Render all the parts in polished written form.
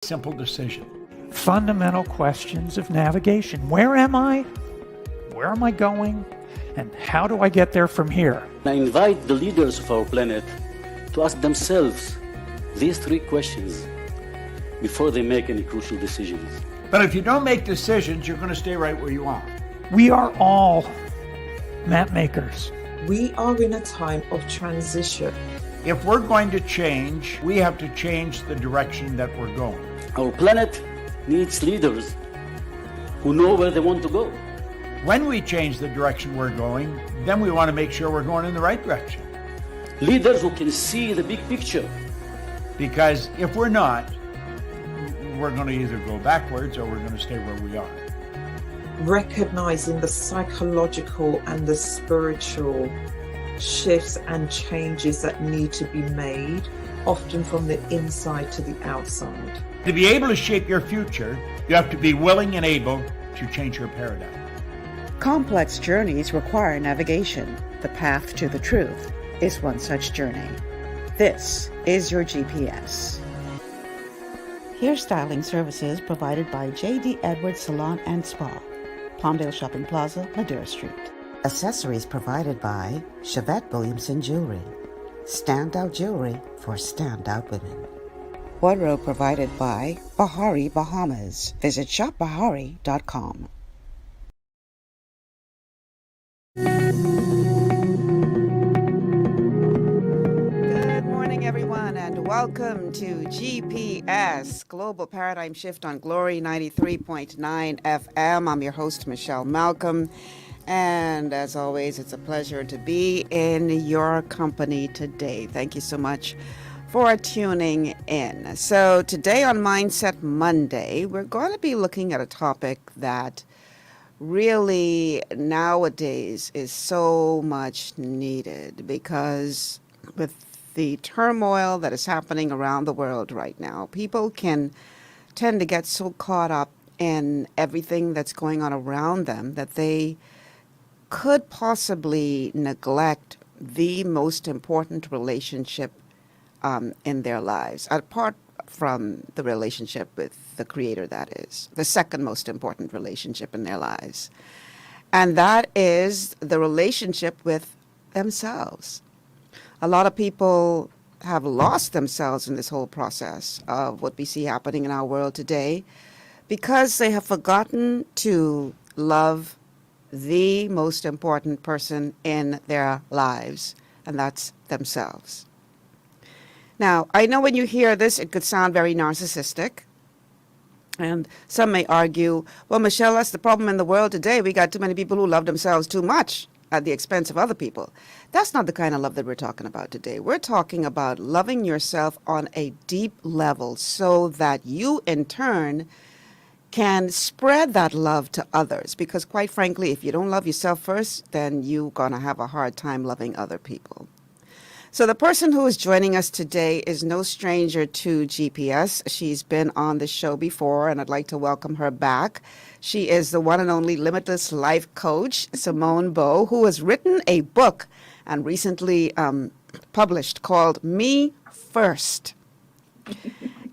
Simple decision. Fundamental questions of navigation. Where am I? Where am I going? And how do I get there from here? I invite the leaders of our planet to ask themselves these three questions before they make any crucial decisions. But if you don't make decisions, you're going to stay right where you are. We are all map makers. We are in a time of transition. If we're going to change, we have to change the direction that we're going. Our planet needs leaders who know where they want to go. When we change the direction we're going, then we want to make sure we're going in the right direction. Leaders who can see the big picture. Because if we're not, we're going to either go backwards or we're going to stay where we are. Recognizing the psychological and the spiritual shifts and changes that need to be made, often from the inside to the outside. To be able to shape your future, you have to be willing and able to change your paradigm. Complex journeys require navigation. The path to the truth is one such journey. This is your GPS. Hairstyling services provided by J.D. Edwards Salon and Spa, Palmdale Shopping Plaza, Ladera Street. Accessories provided by Chevette Williamson Jewelry. Standout jewelry for standout women. Wardrobe provided by Bahari Bahamas. Visit shopbahari.com. Good morning, everyone, and welcome to GPS Global Paradigm Shift on Glory 93.9 FM. I'm your host, Michelle Malcolm. And as always, it's a pleasure to be in your company today. Thank you so much for tuning in. So today on Mindset Monday, we're going to be looking at a topic that really nowadays is so much needed, because with the turmoil that is happening around the world right now, people can tend to get so caught up in everything that's going on around them that they could possibly neglect the most important relationship in their lives, apart from the relationship with the Creator, that is, the second most important relationship in their lives. And that is the relationship with themselves. A lot of people have lost themselves in this whole process of what we see happening in our world today because they have forgotten to love the most important person in their lives, and that's themselves. Now, I know when you hear this, it could sound very narcissistic, and some may argue, well, Michelle, that's the problem in the world today. We got too many people who love themselves too much at the expense of other people. That's not the kind of love that we're talking about today. We're talking about loving yourself on a deep level so that you, in turn, can spread that love to others, because quite frankly, if you don't love yourself first, then you're going to have a hard time loving other people. So the person who is joining us today is no stranger to GPS. She's been on the show before, and I'd like to welcome her back. She is the one and only Limitless life coach, Simone Bowe, who has written a book and recently published called Me First.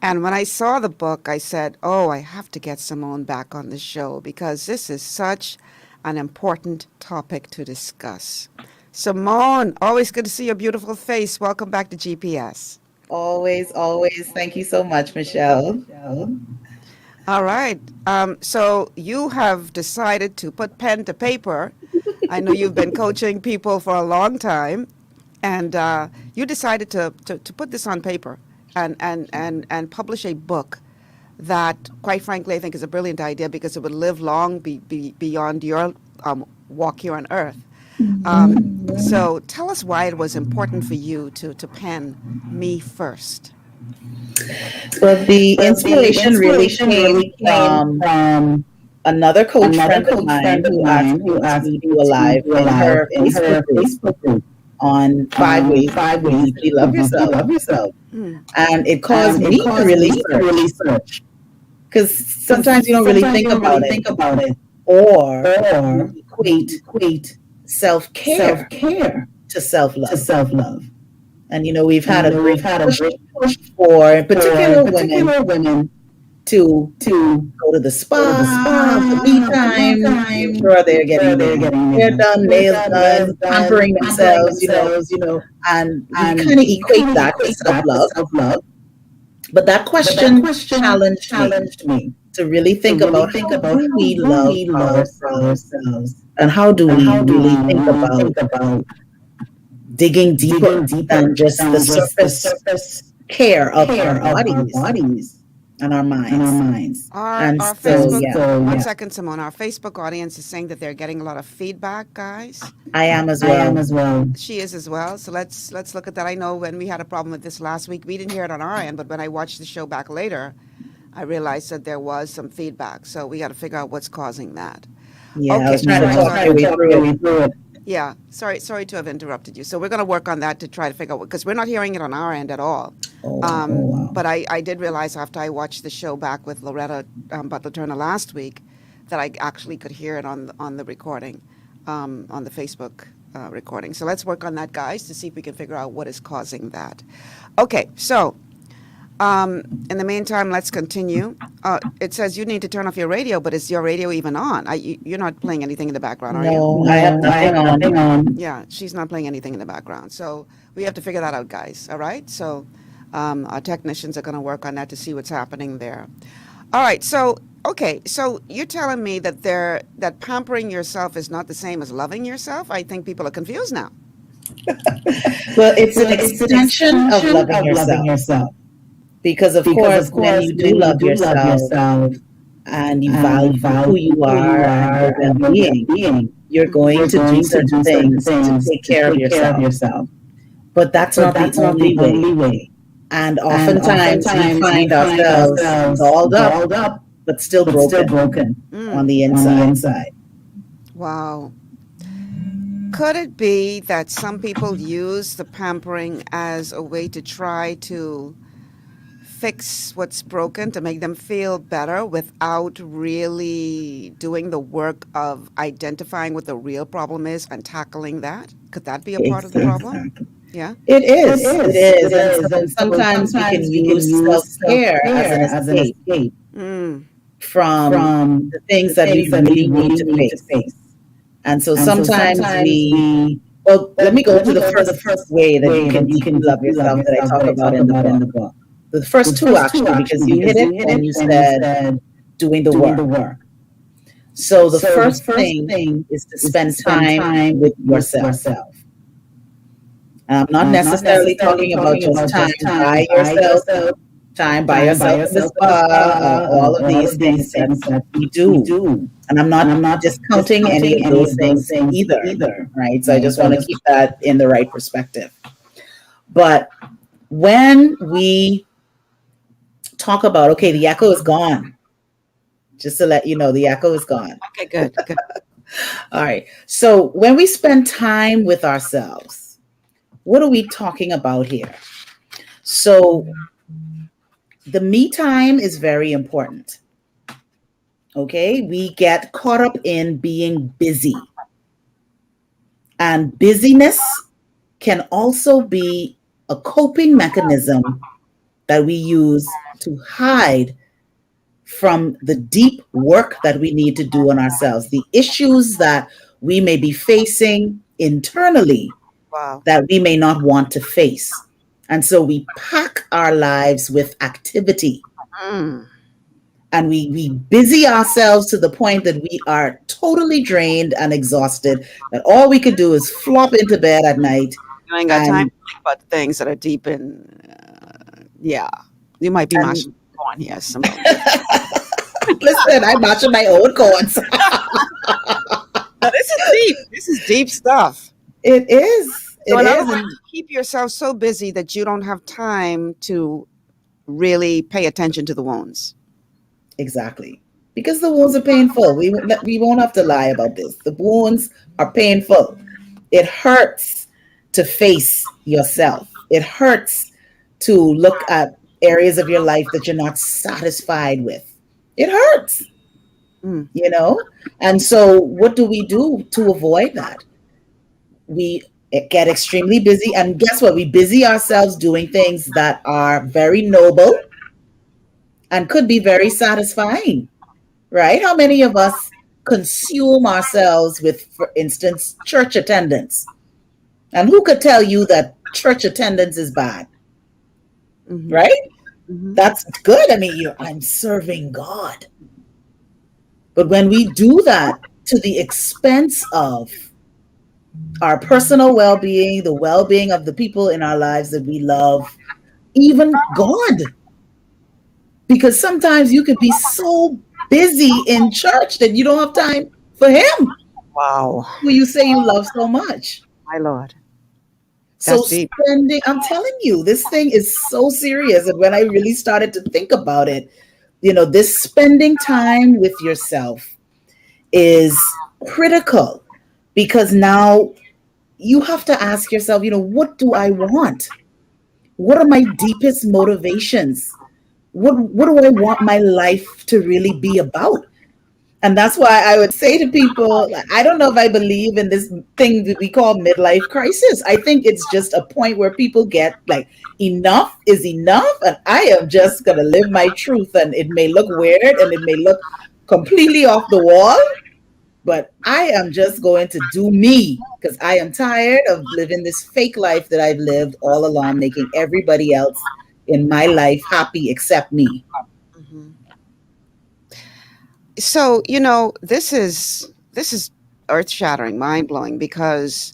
And when I saw the book, I said, oh, I have to get Simone back on the show because this is such an important topic to discuss. Simone, always good to see your beautiful face. Welcome back to GPS. Always, always. Thank you so much, Michelle. All right. So you have decided to put pen to paper. I know you've been coaching people for a long time, and you decided to put this on paper and publish a book that, quite frankly, I think is a brilliant idea because it would live long beyond your walk here on Earth. So tell us why it was important for you to pen Me First. Well, the inspiration really came from another coach friend of mine who asked me to do a live in her Facebook group on five ways you love yourself. And it caused me to really search. Because sometimes you don't really think about it or equate self-care to self-love. And we've had a great push for particular women to go to the spa, the me time, make sure they're getting their hair done, nails done, pampering themselves, and we kind of equate that to self-love. But that question challenged me to really think about how do we love ourselves, and how do we really think about digging deeper than just the surface care of our bodies and our minds. Our Facebook, one second, Simone. Our Facebook audience is saying that they're getting a lot of feedback, guys. I am as well. She is as well. So let's look at that. I know when we had a problem with this last week, we didn't hear it on our end, but when I watched the show back later, I realized that there was some feedback. So we got to figure out what's causing that. Yeah, okay. I was trying to talk my way through it. Yeah, sorry to have interrupted you. So we're going to work on that to try to figure out, because we're not hearing it on our end at all. Wow. But I did realize after I watched the show back with Loretta Butler-Turner last week that I actually could hear it on the recording, on the Facebook recording. So let's work on that, guys, to see if we can figure out what is causing that. Okay, so in the meantime, let's continue. It says you need to turn off your radio, but is your radio even on? You're not playing anything in the background, are you? No, I have nothing on. Yeah, she's not playing anything in the background. So we have to figure that out, guys. All right? So our technicians are going to work on that to see what's happening there. All right. So, okay. So you're telling me that that pampering yourself is not the same as loving yourself? I think people are confused now. Well, it's an extension of loving yourself. Because of course, when you do love yourself and you value who you are and your well-being, you're going to do certain things to take care of yourself. But that's not the only way. And oftentimes we find ourselves dolled up, but still broken on the inside. Wow. Could it be that some people use the pampering as a way to try to fix what's broken, to make them feel better without really doing the work of identifying what the real problem is and tackling that? Could that be a part of the problem? Yeah. It is. And sometimes we can use self-care as an escape from the things that we really need to face. And so sometimes let me go to the first way that you can love yourself that I talk about in the book. The first two, actually, because you hit it and you said doing the work. So the first thing is to spend time with yourself. I'm not necessarily talking about just time by yourself, time by yourself in the spa, all of these things that we do. And I'm not discounting any of those things either, right? So I just want to keep that in the right perspective. But when we talk about, okay, the echo is gone. Just to let you know, the echo is gone. Okay, good. All right. So when we spend time with ourselves, what are we talking about here? So the me time is very important. Okay. We get caught up in being busy. And busyness can also be a coping mechanism that we use to hide from the deep work that we need to do on ourselves, the issues that we may be facing internally that we may not want to face. And so we pack our lives with activity and we busy ourselves to the point that we are totally drained and exhausted, that all we can do is flop into bed at night. You ain't got time to think about things that are deep in, you might be mashing corn here. Listen, I'm mashing my own corns. No, this is deep stuff. It is. So in other words, you keep yourself so busy that you don't have time to really pay attention to the wounds. Exactly. Because the wounds are painful. We won't have to lie about this. The wounds are painful. It hurts to face yourself. It hurts to look at areas of your life that you're not satisfied with. It hurts, you know? And so what do we do to avoid that? We get extremely busy. And guess what? We busy ourselves doing things that are very noble and could be very satisfying, right? How many of us consume ourselves with, for instance, church attendance? And who could tell you that church attendance is bad, right? That's good. I mean, I'm serving God. But when we do that to the expense of our personal well-being, the well-being of the people in our lives that we love, even God, because sometimes you could be so busy in church that you don't have time for him, Wow. who you say you love so much. My Lord. So That's deep. spending, I'm telling you, this thing is so serious. And when I really started to think about it, this spending time with yourself is critical, because now you have to ask yourself, what do I want? What are my deepest motivations? What do I want my life to really be about? And that's why I would say to people, I don't know if I believe in this thing that we call midlife crisis. I think it's just a point where people get like, enough is enough, and I am just going to live my truth. And it may look weird and it may look completely off the wall, but I am just going to do me, because I am tired of living this fake life that I've lived all along, making everybody else in my life happy except me. So, this is earth-shattering, mind-blowing, because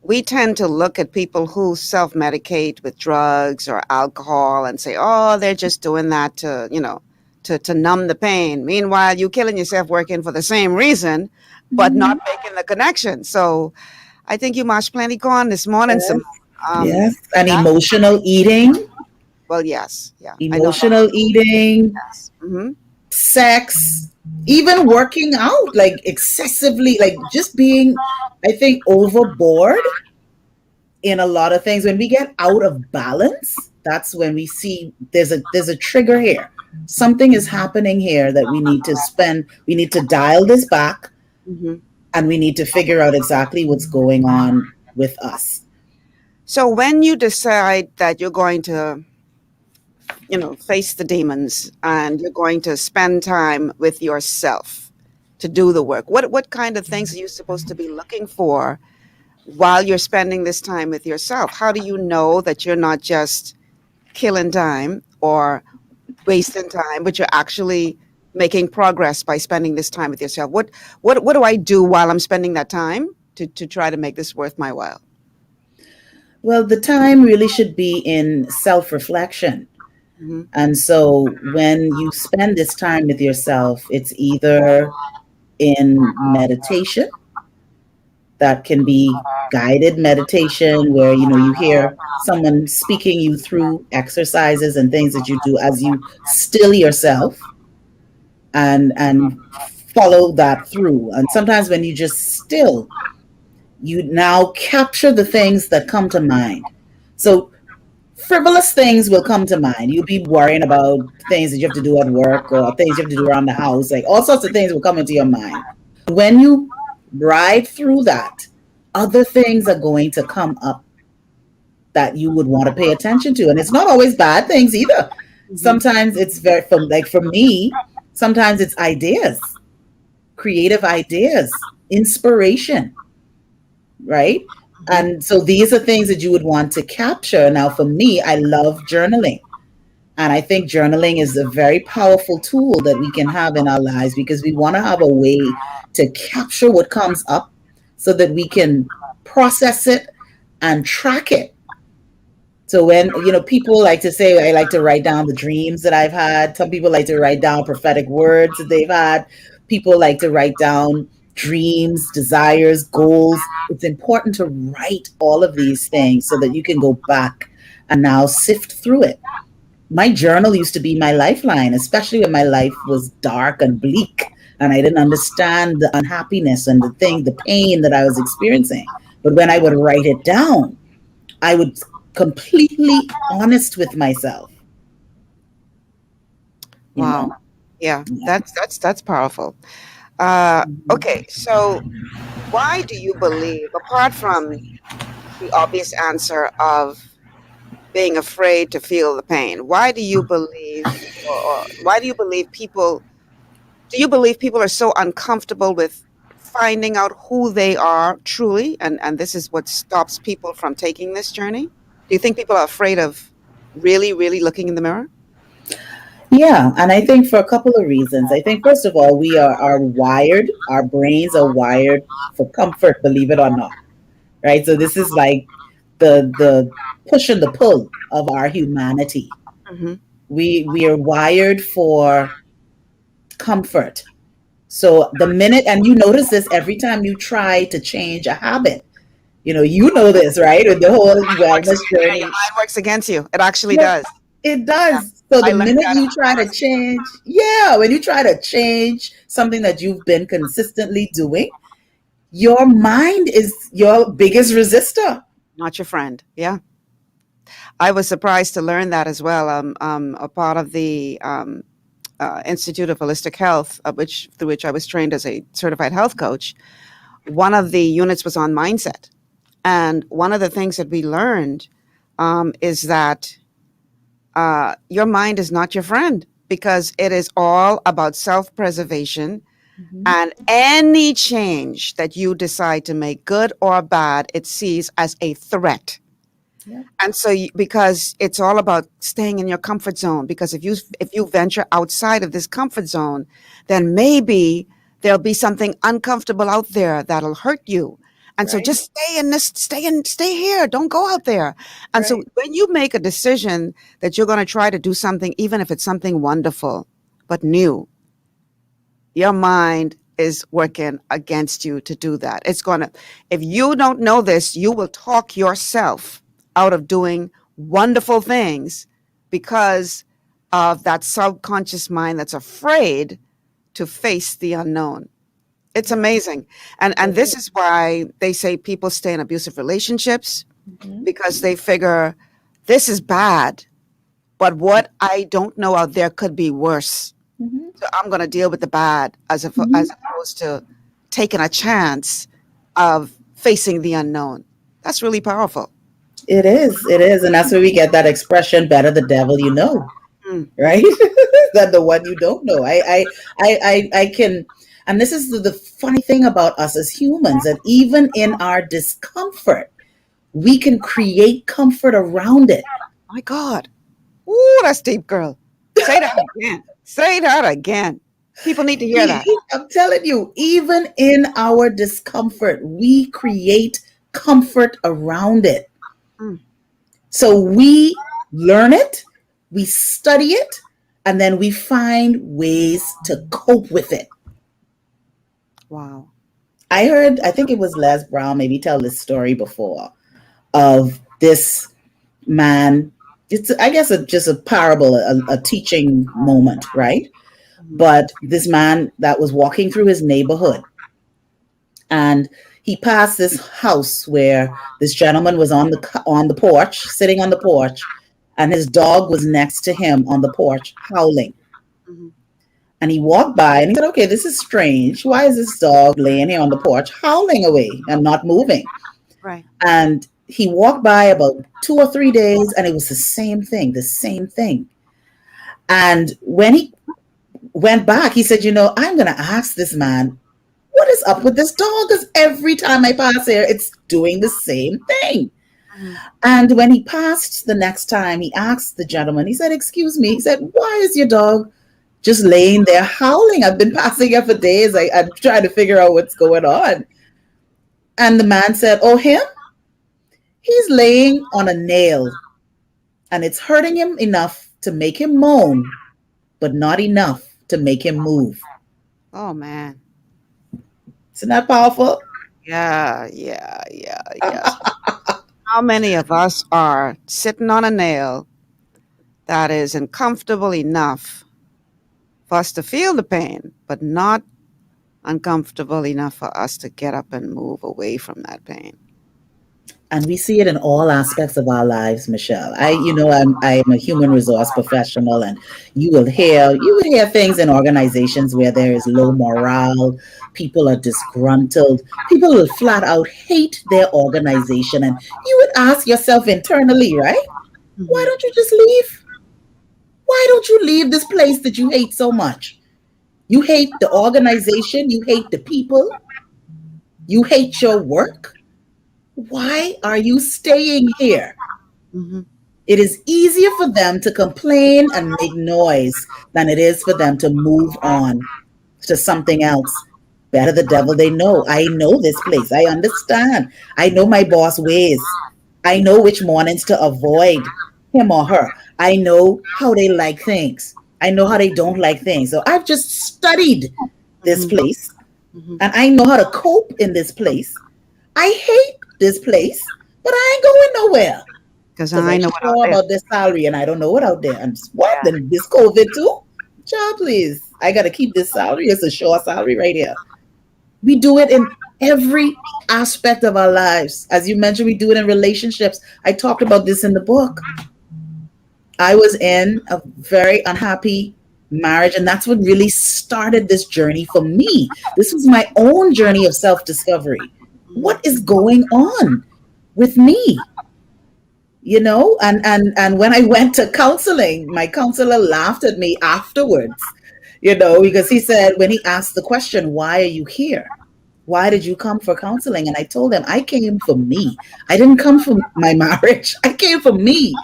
we tend to look at people who self-medicate with drugs or alcohol and say, oh, they're just doing that to numb the pain. Meanwhile, you're killing yourself working for the same reason, but not making the connection. So I think you mashed plenty corn this morning. Yes. Some, Yes. And emotional eating. Well, yes. Yeah. Emotional eating, Yes. Mm-hmm. sex, even working out, like excessively, like just being, I think, overboard in a lot of things. When we get out of balance, that's when we see there's a trigger here. Something is happening here that we need to dial this back, and we need to figure out exactly what's going on with us. So when you decide that you're going to, face the demons and you're going to spend time with yourself to do the work, what kind of things are you supposed to be looking for while you're spending this time with yourself? How do you know that you're not just killing time or wasting time, but you're actually making progress by spending this time with yourself? What do I do while I'm spending that time to try to make this worth my while? Well, the time really should be in self-reflection. And so when you spend this time with yourself, it's either in meditation, that can be guided meditation where, you hear someone speaking you through exercises and things that you do as you still yourself and follow that through. And sometimes when you just still, you now capture the things that come to mind. So frivolous things will come to mind. You'll be worrying about things that you have to do at work or things you have to do around the house. Like all sorts of things will come into your mind. When you ride through that, other things are going to come up that you would want to pay attention to. And it's not always bad things either. Sometimes it's for me, sometimes it's ideas, creative ideas, inspiration, right? And so these are things that you would want to capture. Now, for me, I love journaling. And I think journaling is a very powerful tool that we can have in our lives, because we want to have a way to capture what comes up so that we can process it and track it. So when, people like to say, I like to write down the dreams that I've had. Some people like to write down prophetic words that they've had. People like to write down dreams, desires, goals. It's important to write all of these things so that you can go back and now sift through it. My journal used to be my lifeline, especially when my life was dark and bleak and I didn't understand the unhappiness and the pain that I was experiencing. But when I would write it down, I would completely honest with myself. Wow. Yeah, that's powerful. Okay, so why do you believe, apart from the obvious answer of being afraid to feel the pain. Why do you believe, or why do you believe people? Do you believe people are so uncomfortable with finding out who they are truly, and this is what stops people from taking this journey? Do you think people are afraid of really, really looking in the mirror? Yeah, and I think for a couple of reasons. I think first of all, we are wired, our brains are wired for comfort, believe it or not. Right? So this is like the push and the pull of our humanity. Mm-hmm. We are wired for comfort. So the minute, and you notice this every time you try to change a habit, you know this, right? With the whole wellness Yeah, your journey. mind works against you. It actually Yeah, does. it Yeah, does. So I the learned minute that. you try to change, yeah, when you try to change something that you've been consistently doing, your mind is your biggest resistor. Not your friend. Yeah. I was surprised to learn that as well. A part of the Institute of Holistic Health, through which I was trained as a certified health coach. One of the units was on mindset, and one of the things that we learned is that your mind is not your friend, because it is all about self-preservation. Mhm. And any change that you decide to make, good or bad, it sees as a threat. Yeah. And so, because it's all about staying in your comfort zone, because if you venture outside of this comfort zone, then maybe there'll be something uncomfortable out there that'll hurt you. And so Right. just stay here. Don't go out there. And so Right. when you make a decision that you're going to try to do something, even if it's something wonderful, but new, your mind is working against you to do that. If you don't know this, you will talk yourself out of doing wonderful things because of that subconscious mind that's afraid to face the unknown. It's amazing. And this is why they say people stay in abusive relationships, Mhm. because they figure this is bad, but what I don't know out there could be worse. Mhm. So I'm going to deal with the bad as Mhm. opposed to taking a chance of facing the unknown. That's really powerful. It is. It is. And that's where we get that expression, better the devil you know, Mm. right? Than the one you don't know. I can, and this is the funny thing about us as humans, that even in our discomfort, we can create comfort around it. My God. Ooh, that's deep, girl. Say that again. Say that again. People need to hear that. I'm telling you, even in our discomfort, we create comfort around it. Mm. So we learn it, we study it, and then we find ways to cope with it. Wow. I think it was Les Brown, maybe tell this story before, of this man. It's, I guess, just a parable, a teaching moment, right? But this man that was walking through his neighborhood, and he passed this house where this gentleman was on the porch, sitting on the porch, and his dog was next to him on the porch howling. Mhm. And he walked by and he said, okay, this is strange. Why is this dog laying here on the porch howling away and not moving? Right. And he walked by about 2 or 3 days and it was the same thing, the same thing. And when he went back, he said, I'm going to ask this man, what is up with this dog? Because every time I pass here, it's doing the same thing. Mhm. And when he passed the next time, he asked the gentleman, he said, excuse me, he said, why is your dog just laying there howling? I've been passing here for days. I'm trying to figure out what's going on. And the man said, oh, him? He's laying on a nail and it's hurting him enough to make him moan, but not enough to make him move. Oh, man. Isn't that powerful? Yeah. How many of us are sitting on a nail that is uncomfortable enough for us to feel the pain, but not uncomfortable enough for us to get up and move away from that pain? And we see it in all aspects of our lives, Michelle. I'm a human resource professional, and you would hear things in organizations where there is low morale, people are disgruntled, people will flat out hate their organization, and you would ask yourself internally, right? Why don't you just leave? Why don't you leave this place that you hate so much? You hate the organization, you hate the people, you hate your work. Why are you staying here? It is easier for them to complain and make noise than it is for them to move on to something else. Better the devil they know. I know this place. I understand. I know my boss ways. I know which mornings to avoid him or her. I know how they like things. I know how they don't like things. So I've just studied this place and I know how to cope in this place. I hate this place, but I ain't going nowhere. Because I know what out sure there. about this salary and I don't know what out there. And what? Then this COVID too? Child, please. I got to keep this salary. It's a sure salary right here. We do it in every aspect of our lives. As you mentioned, we do it in relationships. I talked about this in the book. I was in a very unhappy marriage, and that's what really started this journey for me. This was my own journey of self-discovery. What is going on with me? You know, and when I went to counseling, my counselor laughed at me afterwards, you know, because he said, when he asked the question, why are you here? Why did you come for counseling? And I told him, I came for me. I didn't come for my marriage. I came for me.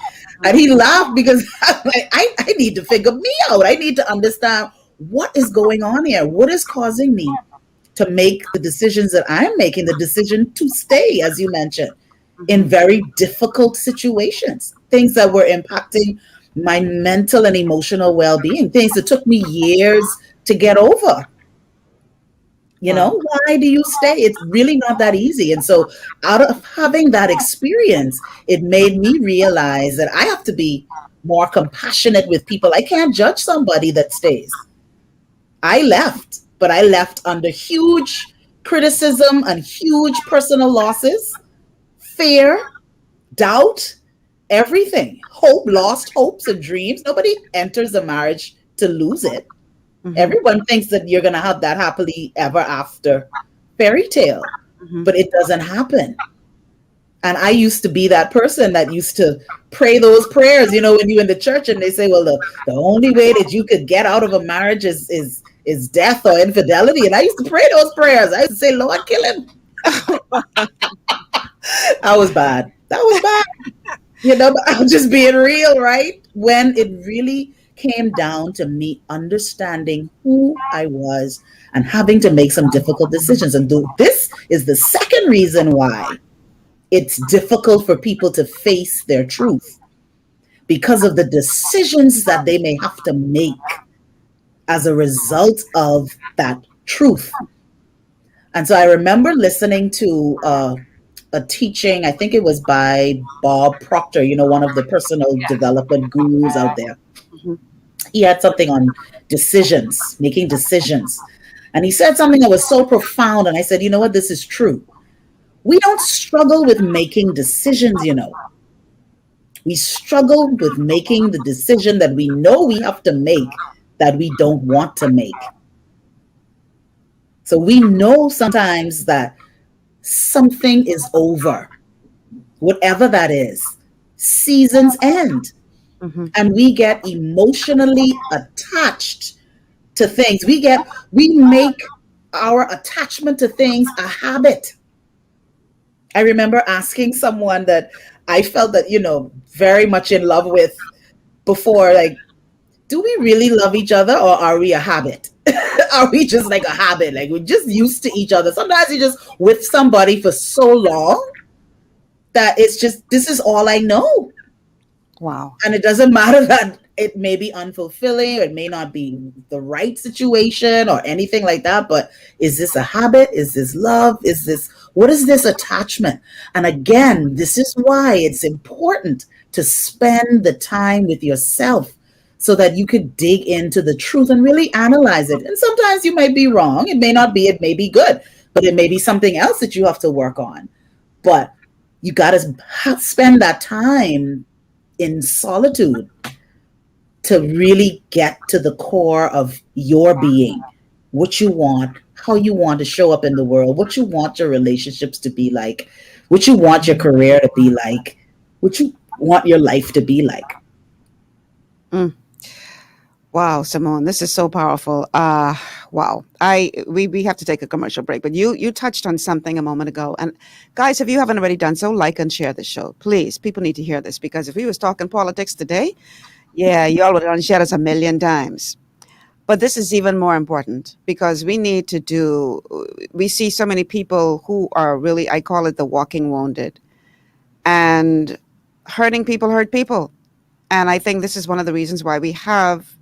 And he laughed because I need to figure me out. I need to understand what is going on here. What is causing me to make the decisions that I'm making, the decision to stay, as you mentioned, in very difficult situations, things that were impacting my mental and emotional well-being, things that took me years to get over. You know, why do you stay? It's really not that easy. And so out of having that experience, it made me realize that I have to be more compassionate with people. I can't judge somebody that stays. I left, but I left under huge criticism and huge personal losses, fear, doubt, everything. Hope, lost hopes and dreams. Nobody enters a marriage to lose it. Everyone thinks that you're going to have that happily ever after fairy tale, but it doesn't happen. And I used to be that person that used to pray those prayers, you know, when you're in the church and they say, well, the only way that you could get out of a marriage is death or infidelity. And I used to pray those prayers. I used to say, Lord, kill him. That was bad. That was bad. You know, but I'm just being real, right? When it really came down to me understanding who I was and having to make some difficult decisions. And this is the second reason why it's difficult for people to face their truth, because of the decisions that they may have to make as a result of that truth. And so I remember listening to a teaching, I think it was by Bob Proctor, you know, one of the personal development gurus out there. He had something on decisions, making decisions. And he said something that was so profound. And I said, you know what, this is true. We don't struggle with making decisions, you know. We struggle with making the decision that we know we have to make that we don't want to make. So we know sometimes that something is over, whatever that is. Seasons end. And we get emotionally attached to things. We make our attachment to things a habit. I remember asking someone that I felt that, you know, very much in love with before, like, do we really love each other or are we a habit? Are we just like a habit? Like we're just used to each other. Sometimes you're just with somebody for so long that it's just, this is all I know. Wow. And it doesn't matter that it may be unfulfilling, or it may not be the right situation or anything like that. But is this a habit? Is this love? What is this attachment? And again, this is why it's important to spend the time with yourself so that you could dig into the truth and really analyze it. And sometimes you might be wrong. It may not be, it may be good, but it may be something else that you have to work on. But you got to spend that time in solitude to really get to the core of your being, what you want, how you want to show up in the world, what you want your relationships to be like, what you want your career to be like, what you want your life to be like. Wow, Simone, this is so powerful. Wow. We have to take a commercial break, but you touched on something a moment ago. And guys, if you haven't already done so, like and share this show. Please, people need to hear this, because if we was talking politics today, yeah, y'all would have unshared us 1,000,000 times. But this is even more important, because we see so many people who are really, I call it the walking wounded, and hurting people hurt people. And I think this is one of the reasons why we have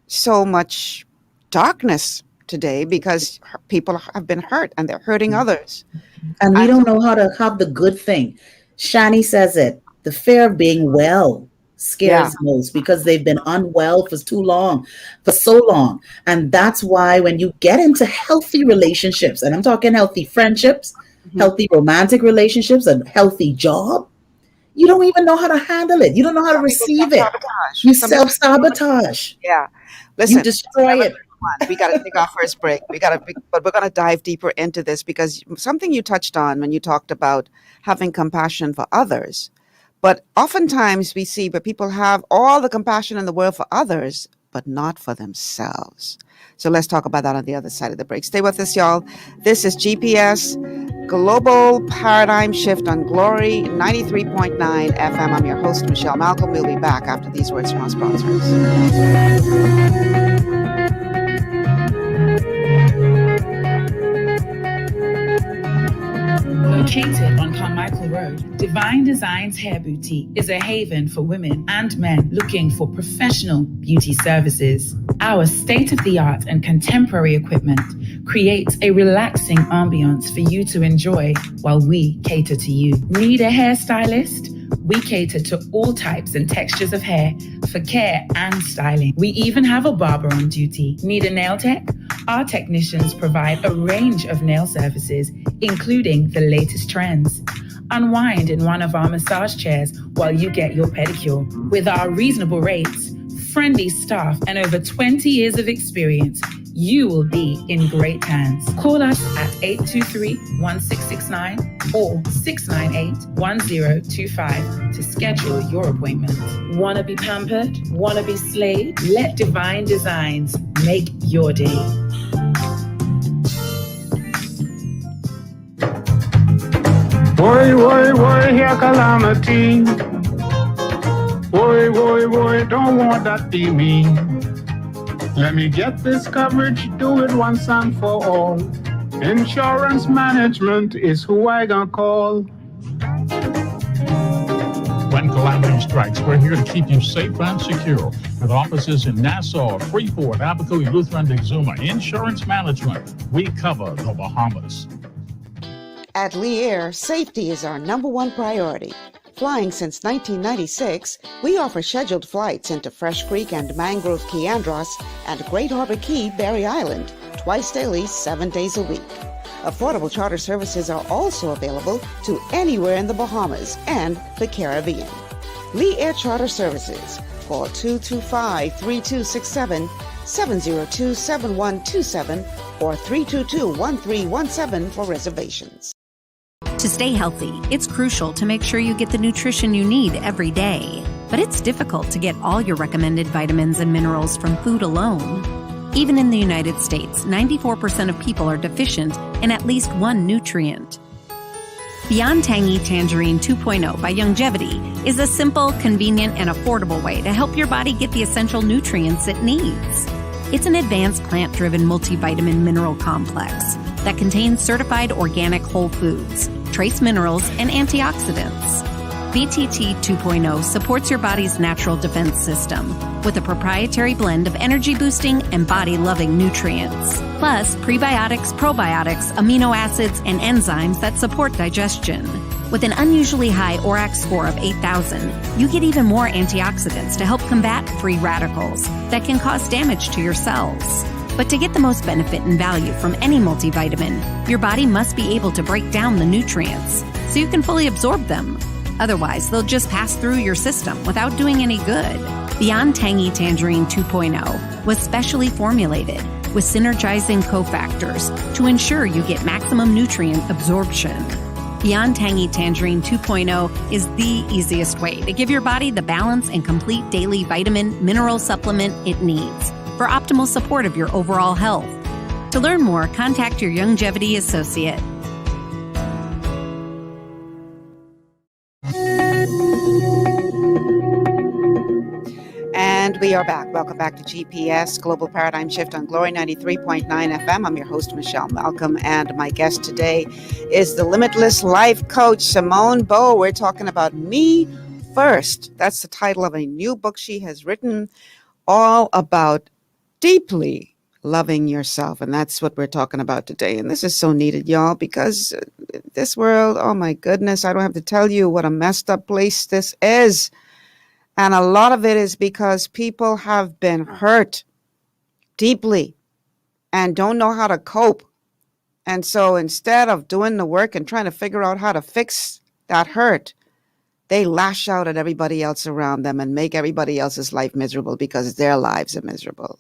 so much darkness today, because people have been hurt and they're hurting others. And we don't know how to have the good thing. Shani says it. The fear of being well scares most, because they've been unwell for so long. And that's why when you get into healthy relationships, and I'm talking healthy friendships, healthy romantic relationships, a healthy job, you don't even know how to handle it. You don't know how to receive it. You self-sabotage. Yeah. Listen, you destroy it. We got to take our first break. But we're going to dive deeper into this, because something you touched on when you talked about having compassion for others. But oftentimes we see that people have all the compassion in the world for others, but not for themselves. So let's talk about that on the other side of the break. Stay with us, y'all. This is GPS Global Paradigm Shift on Glory 93.9 FM. I'm your host, Michelle Malcolm. We'll be back after these words from our sponsors. Located on Carmichael Road, Divine Designs Hair Boutique is a haven for women and men looking for professional beauty services. Our state-of-the-art and contemporary equipment creates a relaxing ambiance for you to enjoy while we cater to you. Need a hairstylist? We cater to all types and textures of hair for care and styling. We even have a barber on duty. Need a nail tech? Our technicians provide a range of nail services, including the latest trends. Unwind in one of our massage chairs while you get your pedicure. With our reasonable rates, friendly staff, and over 20 years of experience, you will be in great hands. Call us at 823-1669 or 698-1025 to schedule your appointment. Want to be pampered? Want to be slayed? Let Divine Designs make your day. Woy, woy, woy, here calamity. Woy, woy, woy, don't want that be me. Let me get this coverage, do it once and for all. Insurance management is who I gonna call. When calamity strikes, we're here to keep you safe and secure. With offices in Nassau, Freeport, Abacoy, Lutheran, and Exuma. Insurance management, we cover the Bahamas. At Lee Air, safety is our #1 priority. Flying since 1996, we offer scheduled flights into Fresh Creek and Mangrove Key Andros and Great Harbor Key, Berry Island, twice daily, 7 days a week. Affordable charter services are also available to anywhere in the Bahamas and the Caribbean. Lee Air Charter Services. Call 225-3267, 702-7127, or 322-1317 for reservations. To stay healthy, it's crucial to make sure you get the nutrition you need every day. But it's difficult to get all your recommended vitamins and minerals from food alone. Even in the United States, 94% of people are deficient in at least one nutrient. Beyond Tangy Tangerine 2.0 by Longevity is a simple, convenient, and affordable way to help your body get the essential nutrients it needs. It's an advanced plant-driven multivitamin mineral complex that contains certified organic whole foods, trace minerals, and antioxidants. BTT 2.0 supports your body's natural defense system with a proprietary blend of energy-boosting and body-loving nutrients, plus prebiotics, probiotics, amino acids, and enzymes that support digestion. With an unusually high ORAC score of 8,000, you get even more antioxidants to help combat free radicals that can cause damage to your cells. But to get the most benefit and value from any multivitamin, your body must be able to break down the nutrients so you can fully absorb them. Otherwise, they'll just pass through your system without doing any good. Beyond Tangy Tangerine 2.0 was specially formulated with synergizing cofactors to ensure you get maximum nutrient absorption. Beyond Tangy Tangerine 2.0 is the easiest way to give your body the balance and complete daily vitamin mineral supplement it needs for optimal support of your overall health. To learn more, contact your longevity associate. And we are back. Welcome back to GPS Global Paradigm Shift on Glory 93.9 FM. I'm your host, Michelle Malcolm, and my guest today is the Limitless Life Coach, Simone Bowe. We're talking about Me First. That's the title of a new book she has written, all about deeply loving yourself. And that's what we're talking about today. And this is so needed, y'all, because this world, oh my goodness, I don't have to tell you what a messed up place this is. And a lot of it is because people have been hurt deeply and don't know how to cope. And so instead of doing the work and trying to figure out how to fix that hurt, they lash out at everybody else around them and make everybody else's life miserable because their lives are miserable.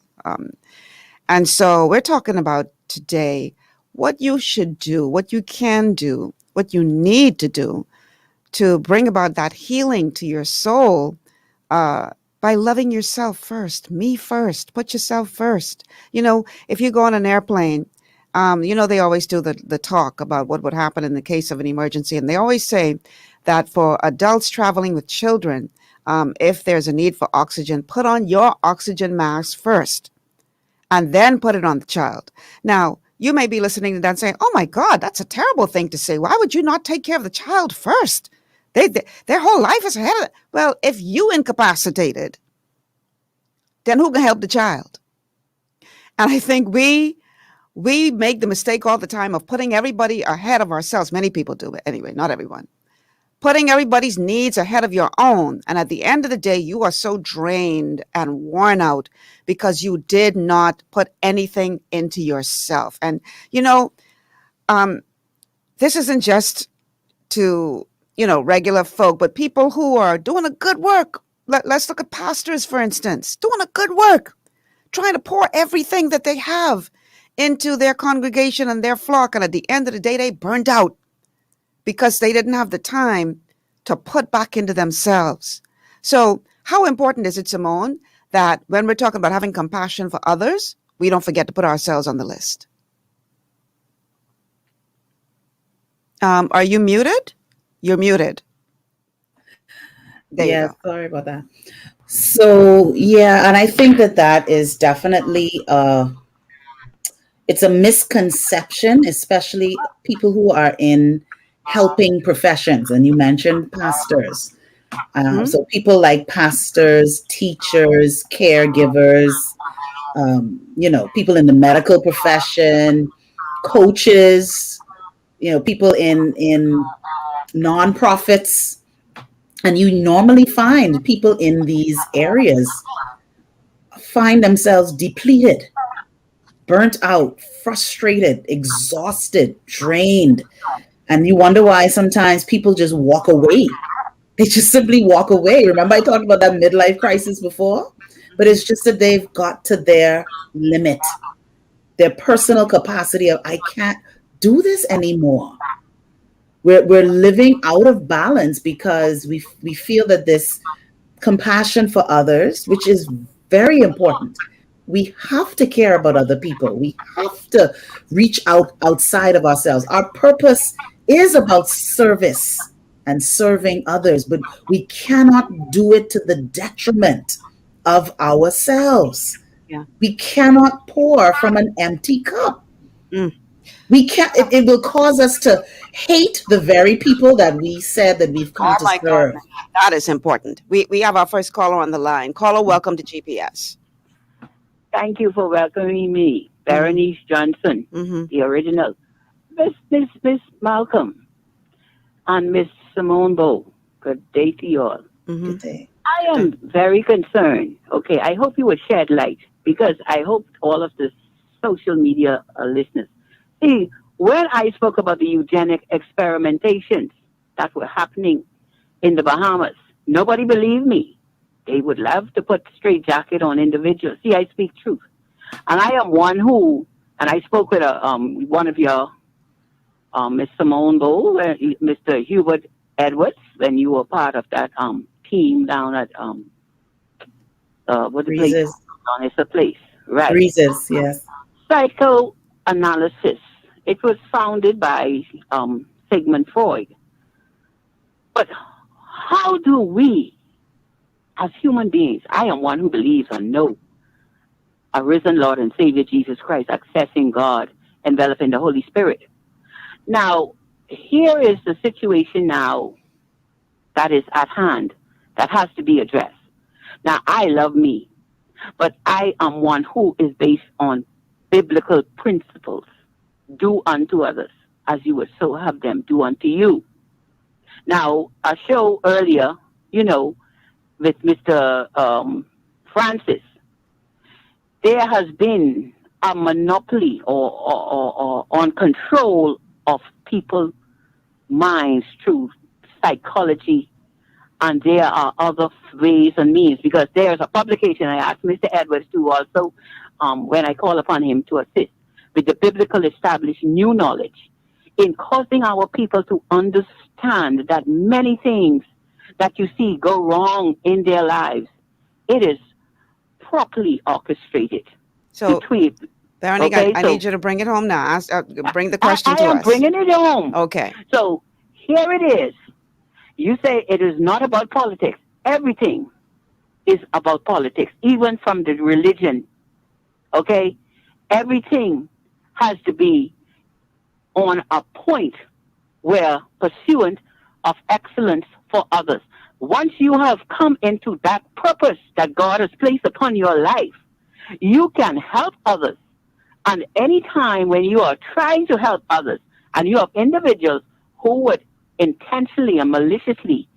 And so we're talking about today what you should do, what you can do, what you need to do to bring about that healing to your soul by loving yourself first, me first, put yourself first. You know, if you go on an airplane, they always do the talk about what would happen in the case of an emergency. And they always say that for adults traveling with children, if there's a need for oxygen, put on your oxygen mask first and then put it on the child. Now, you may be listening to that and saying, oh my God, that's a terrible thing to say. Why would you not take care of the child first? Their whole life is ahead of it. Well, if you incapacitated, then who can help the child? And I think we make the mistake all the time of putting everybody ahead of ourselves. Many people do it anyway, not everyone. Putting everybody's needs ahead of your own. And at the end of the day, you are so drained and worn out because you did not put anything into yourself. And, this isn't just to regular folk, but people who are doing a good work. Let's look at pastors, for instance, doing a good work, trying to pour everything that they have into their congregation and their flock. And at the end of the day, they burned out because they didn't have the time to put back into themselves. So how important is it, Simone, that when we're talking about having compassion for others, we don't forget to put ourselves on the list? Are you muted? You're muted. There you go. Sorry about that. So, and I think that is definitely, it's a misconception, especially people who are in helping professions. And you mentioned pastors. So people like pastors, teachers, caregivers, people in the medical profession, coaches, people in nonprofits, and you normally find people in these areas find themselves depleted, burnt out, frustrated, exhausted, drained. And you wonder why sometimes people just walk away. They just simply walk away. Remember I talked about that midlife crisis before? But it's just that they've got to their limit, their personal capacity of, I can't do this anymore. We're living out of balance because we feel that this compassion for others, which is very important. We have to care about other people. We have to reach out outside of ourselves. Our purpose is about service and serving others, but we cannot do it to the detriment of ourselves. Yeah. We cannot pour from an empty cup. We can't. It will cause us to hate the very people that we said that we've come to serve. God. That is important. We have our first caller on the line. Caller, welcome to GPS. Thank you for welcoming me, Berenice Johnson, the original. Miss Malcolm and Miss Simone Bowe. Good day to you all. Good day. I am very concerned. Okay, I hope you will shed light because I hope all of the social media listeners. See, when I spoke about the eugenic experimentations that were happening in the Bahamas, nobody believed me. They would love to put straitjacket on individuals. See, I speak truth. And I am one who, and I spoke with one of your Miss Simone Bowe, Mr. Hubert Edwards, when you were part of that team down at what the place? Breezes. It's a place, right? Breezes, yes. Psychoanalysis. It was founded by Sigmund Freud. But how do we, as human beings, I am one who believes and know a risen Lord and Savior Jesus Christ, accessing God, enveloping the Holy Spirit. Now, here is the situation now that is at hand that has to be addressed. Now, I love me, but I am one who is based on biblical principles. Do unto others as you would so have them do unto you. Now, a show earlier, with Mr. Francis, there has been a monopoly or on control of people's minds through psychology, and there are other ways and means, because there's a publication I asked Mr. Edwards to also, when I call upon him to assist with the biblical established new knowledge in causing our people to understand that many things that you see go wrong in their lives, it is properly orchestrated. So, between, Veronique, okay, I need you to bring it home now. Bring the question to us. I am bringing it home. Okay. So here it is. You say it is not about politics. Everything is about politics, even from the religion. Okay? Everything has to be on a point where pursuant of excellence for others. Once you have come into that purpose that God has placed upon your life, you can help others. And any time when you are trying to help others, and you have individuals who would intentionally and maliciously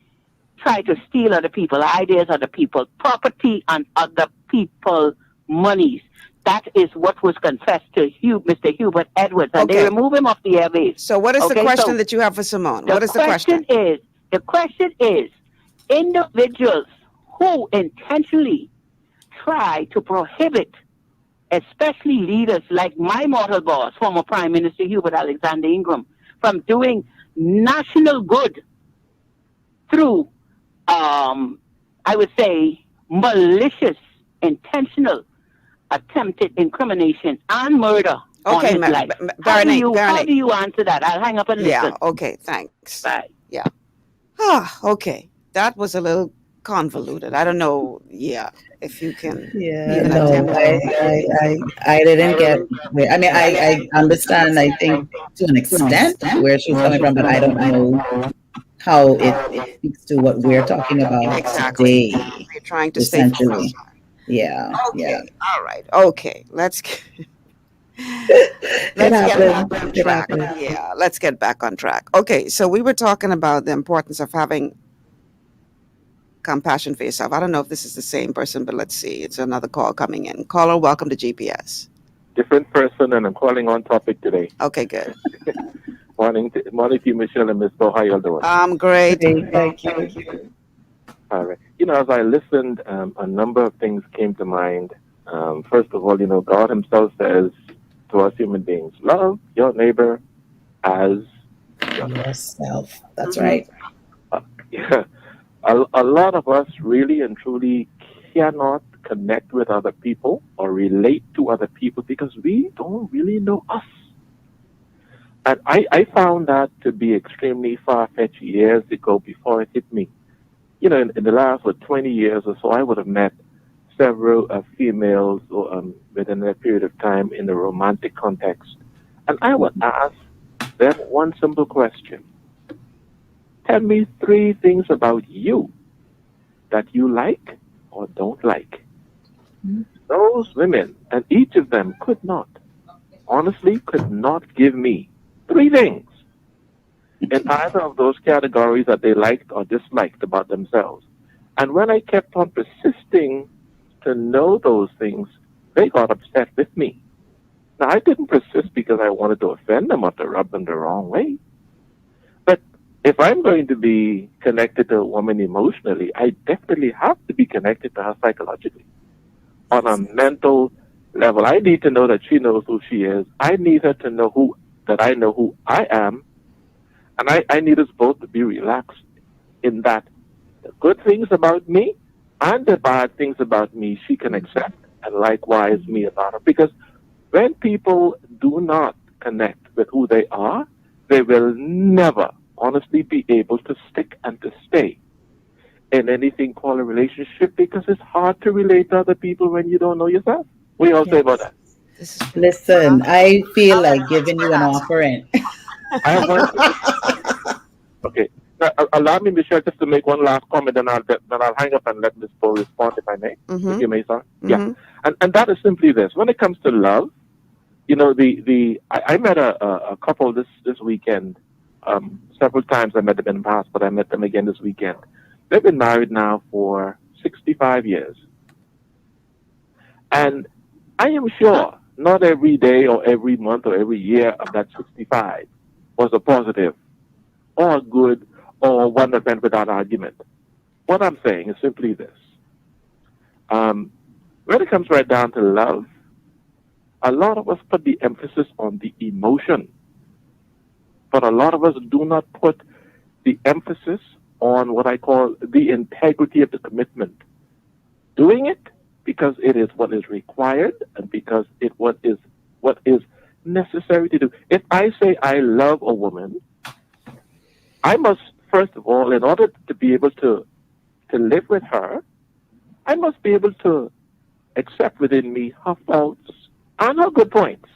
try to steal other people's ideas, other people's property, and other people's monies, that is what was confessed to Mr. Hubert Edwards, and they remove him off the airwaves. So what is the question that you have for Simone? What is the question? The question is, individuals who intentionally try to prohibit, especially leaders like my mortal boss, former Prime Minister Hubert Alexander Ingram, from doing national good through, I would say, malicious, intentional, attempted incrimination and murder on his life. How do you answer that? I'll hang up and listen. Yeah, okay, thanks. Bye. Yeah. Okay. That was a little convoluted. I don't know, if you can. Yeah, no, I didn't get where, I mean, I understand, I think, to an extent where she's coming from, but I don't know how it speaks to what we're talking about today. We're trying to essentially. Yeah. Okay. Yeah. All right. Okay. Let's get back on track. Yeah, let's get back on track. Okay, so we were talking about the importance of having compassion for yourself. I don't know if this is the same person, but let's see. It's another call coming in. Caller, welcome to GPS. Different person, and I'm calling on topic today. Okay, good. Morning to you, Michelle and Miss Bowe. How y'all doing? I'm great. Thank you. All right. As I listened, a number of things came to mind. First of all, God himself says to us human beings, love your neighbor as yourself. That's right. Yeah. A lot of us really and truly cannot connect with other people or relate to other people because we don't really know us. And I found that to be extremely far-fetched years ago before it hit me. In the last 20 years or so, I would have met several females within that period of time in a romantic context. And I would ask them one simple question. Tell me 3 things about you that you like or don't like. Mm-hmm. Those women, and each of them could not give me 3 things in either of those categories that they liked or disliked about themselves. And when I kept on persisting to know those things, they got upset with me. Now, I didn't persist because I wanted to offend them or to rub them the wrong way. But if I'm going to be connected to a woman emotionally, I definitely have to be connected to her psychologically. On a mental level, I need to know that she knows who she is. I need her to know who that I know who I am, and I need us both to be relaxed in that the good things about me and the bad things about me she can accept, and likewise me about her. Because when people do not connect with who they are, they will never honestly be able to stick and to stay in anything called a relationship, because it's hard to relate to other people when you don't know yourself. What do you all say about that? Listen, I feel like giving you an offering. I have one. Okay. Now, allow me, Michelle, just to make one last comment, then I'll hang up and let Ms. Bowe respond if I may. If you may, sir. Yeah. And that is simply this. When it comes to love, you know, I met a couple this weekend. Several times I met them in the past, but I met them again this weekend. They've been married now for 65 years. And I am sure not every day or every month or every year of that 65 was a positive or good or one that went without argument. What I'm saying is simply this. When it comes right down to love, a lot of us put the emphasis on the emotion, but a lot of us do not put the emphasis on what I call the integrity of the commitment. Doing it because it is what is required and because what is necessary to do. If I say I love a woman, I must, first of all, in order to be able to live with her, I must be able to accept within me her faults and her good points.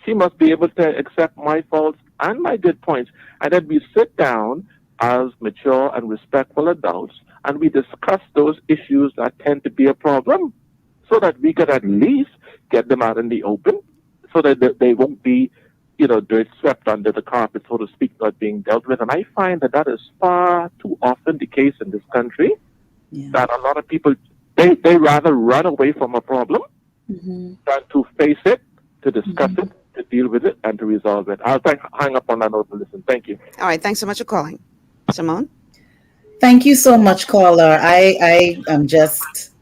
She must be able to accept my faults and my good points. And then we sit down as mature and respectful adults and we discuss those issues that tend to be a problem so that we could at least get them out in the open so that they won't be, you know, dirt swept under the carpet, so to speak, not being dealt with. And I find that is far too often the case in this country, that a lot of people, they rather run away from a problem than to face it, to discuss it, to deal with it, and to resolve it. I'll hang up on that note and listen. Thank you. All right. Thanks so much for calling. Simone? Thank you so much, caller. I am just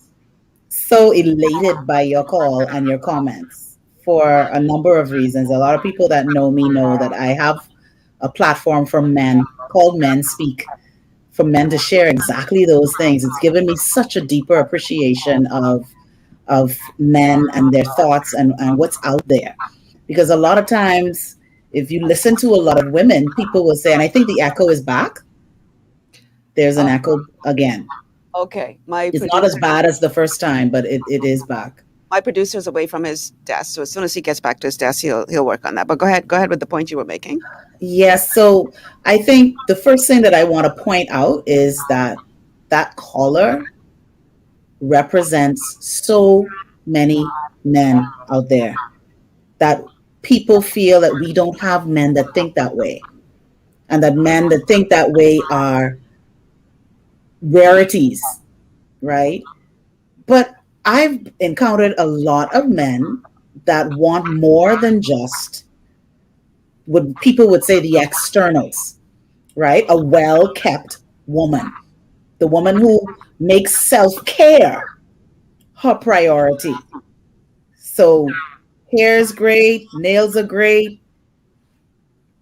so elated by your call and your comments for a number of reasons. A lot of people that know me know that I have a platform for men called Men Speak, for men to share exactly those things. It's given me such a deeper appreciation of men and their thoughts and what's out there. Because a lot of times, if you listen to a lot of women, people will say, and I think the echo is back. There's an echo again. Okay. It's not as bad as the first time, but it is back. My producer's away from his desk, so as soon as he gets back to his desk, he'll work on that. But go ahead with the point you were making. Yes. So I think the first thing that I want to point out is that caller represents so many men out there that people feel that we don't have men that think that way, and that men that think that way are rarities, right? But I've encountered a lot of men that want more than just what people would say the externals, right? A well-kept woman, the woman who makes self-care her priority. So hair is great, nails are great,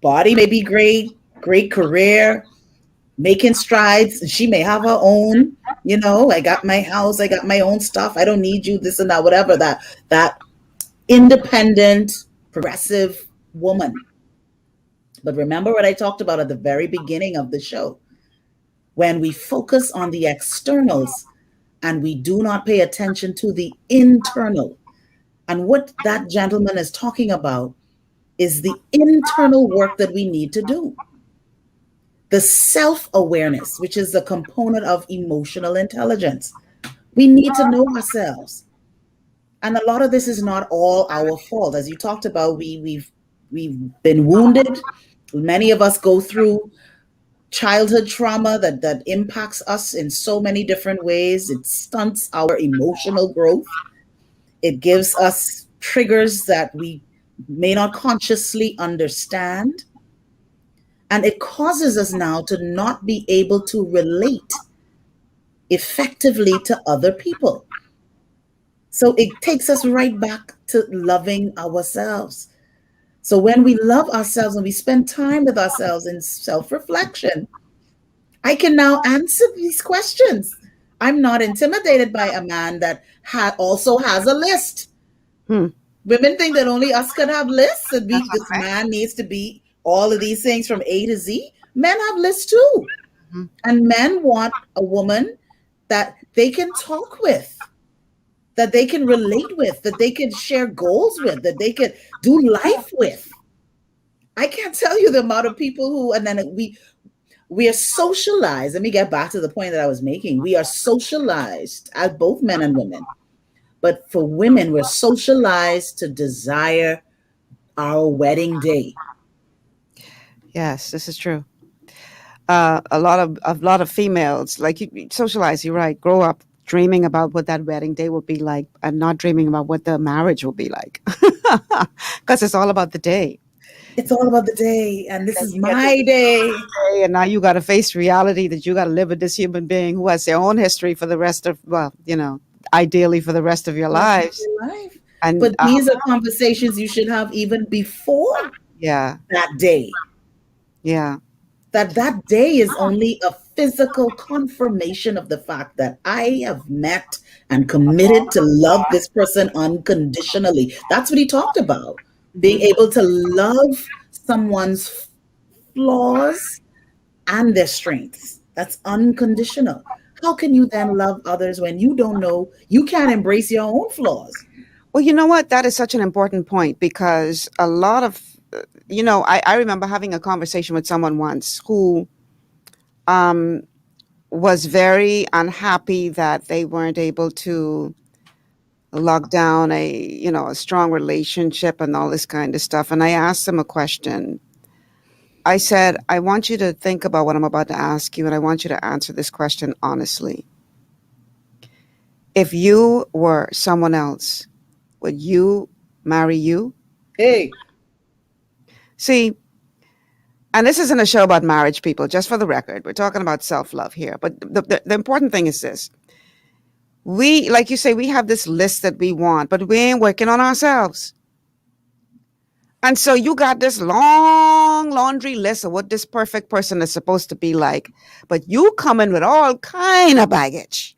body may be great, great career, making strides. She may have her own, you know, I got my house, I got my own stuff. I don't need you, this and that, whatever, that independent, progressive woman. But remember what I talked about at the very beginning of the show. When we focus on the externals and we do not pay attention to the internal, and what that gentleman is talking about is the internal work that we need to do. The self-awareness, which is a component of emotional intelligence. We need to know ourselves. And a lot of this is not all our fault. As you talked about, we've been wounded. Many of us go through childhood trauma that impacts us in so many different ways. It stunts our emotional growth. It gives us triggers that we may not consciously understand. And it causes us now to not be able to relate effectively to other people. So it takes us right back to loving ourselves. So when we love ourselves and we spend time with ourselves in self-reflection, I can now answer these questions. I'm not intimidated by a man that also has a list. Women think that only us can have lists, and this man needs to be all of these things from A to Z. Men have lists too. And men want a woman that they can talk with, that they can relate with, that they can share goals with, that they can do life with. I can't tell you the amount of people who, and then we are socialized. Let me get back to the point that I was making. We are socialized as both men and women. But for women, we're socialized to desire our wedding day. Yes, this is true. A lot of females, like you socialize, you're right, grow up dreaming about what that wedding day will be like and not dreaming about what the marriage will be like. Because it's all about the day. It's all about the day, and this is my day. And now you got to face reality that you got to live with this human being who has their own history for the rest of, well, ideally for the rest of your lives. And but these are conversations you should have even before that day. Yeah. That day is only a physical confirmation of the fact that I have met and committed to love this person unconditionally. That's what he talked about. Being able to love someone's flaws and their strengths. That's unconditional. How can you then love others when you don't know, you can't embrace your own flaws? Well, you know what? That is such an important point, because a lot of, I remember having a conversation with someone once who was very unhappy that they weren't able to lock down a strong relationship and all this kind of stuff. And I asked them a question. I said, I want you to think about what I'm about to ask you, and I want you to answer this question honestly. If you were someone else, would you marry you? Hey. See, and this isn't a show about marriage, people, just for the record. We're talking about self-love here. But the important thing is this. We, like you say, we have this list that we want, but we ain't working on ourselves. And so you got this long laundry list of what this perfect person is supposed to be like, but you come in with all kind of baggage.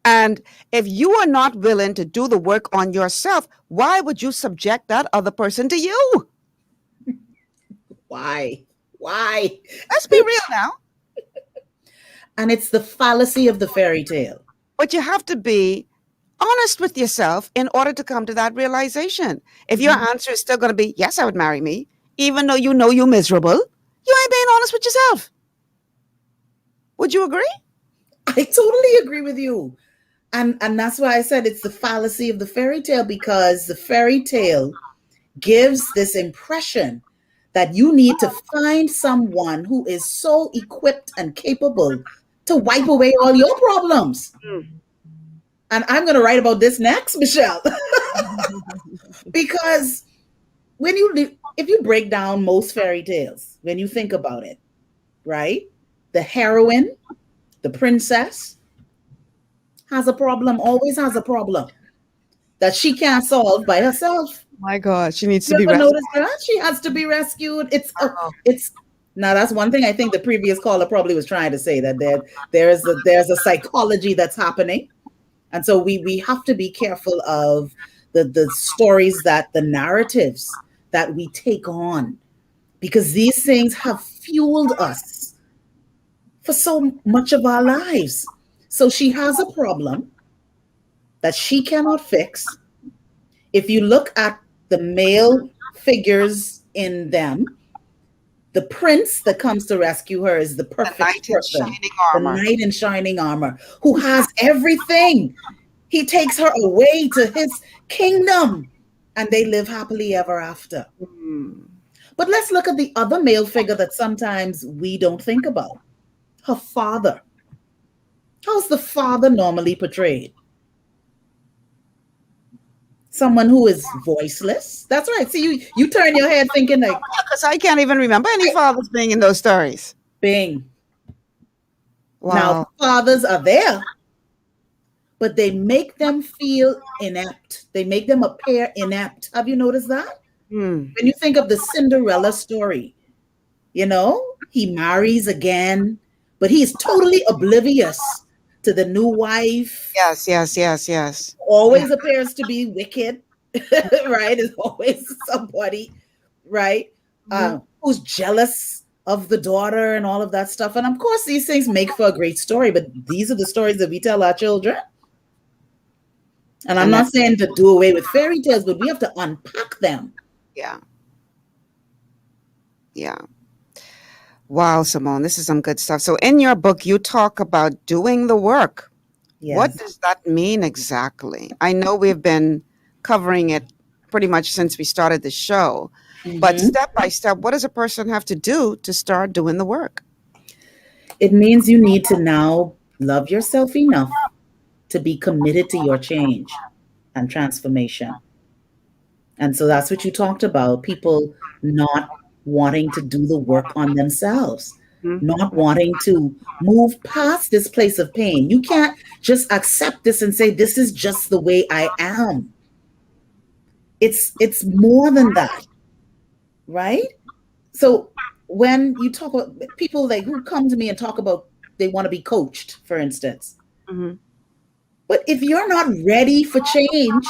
And if you are not willing to do the work on yourself, why would you subject that other person to you? Why? Let's be real now. And it's the fallacy of the fairy tale. But you have to be honest with yourself in order to come to that realization. If your answer is still going to be, yes, I would marry me, even though you know you're miserable, you ain't being honest with yourself. Would you agree? I totally agree with you. And that's why I said it's the fallacy of the fairy tale, because the fairy tale gives this impression that you need to find someone who is so equipped and capable to wipe away all your problems. And I'm going to write about this next, Michelle. Because if you break down most fairy tales, when you think about it, right? The heroine, the princess, has a problem, always has a problem that she can't solve by herself. My God, she needs to be rescued. Notice that? She has to be rescued. It's now that's one thing I think the previous caller probably was trying to say, that there's a psychology that's happening. And so we have to be careful of the stories, the narratives that we take on, because these things have fueled us for so much of our lives. So she has a problem that she cannot fix. If you look at the male figures in them, the prince that comes to rescue her is the perfect person. The knight in shining armor, who has everything. He takes her away to his kingdom, and they live happily ever after. But let's look at the other male figure that sometimes we don't think about. Her father. How's the father normally portrayed? Someone who is voiceless. That's right. See, you turn your head thinking like, because I can't even remember any fathers being in those stories. Bing. Wow. Now, fathers are there, but they make them feel inept. They make them appear inept. Have you noticed that? Mm. When you think of the Cinderella story, you know, he marries again, but he's totally oblivious to the new wife. Yes. Always appears to be wicked, right? Is always somebody, right? Who's jealous of the daughter and all of that stuff. And of course, these things make for a great story, but these are the stories that we tell our children. And I'm not saying to do away with fairy tales, but we have to unpack them. Yeah. Wow, Simone, this is some good stuff. So in your book, you talk about doing the work. Yes. What does that mean exactly? I know we've been covering it pretty much since we started the show, but step by step, what does a person have to do to start doing the work? It means you need to now love yourself enough to be committed to your change and transformation. And so that's what you talked about, people not wanting to do the work on themselves, not wanting to move past this place of pain. You can't just accept this and say, this is just the way I am. It's more than that, right? So when you talk about people like who come to me and talk about they want to be coached, for instance. But if you're not ready for change,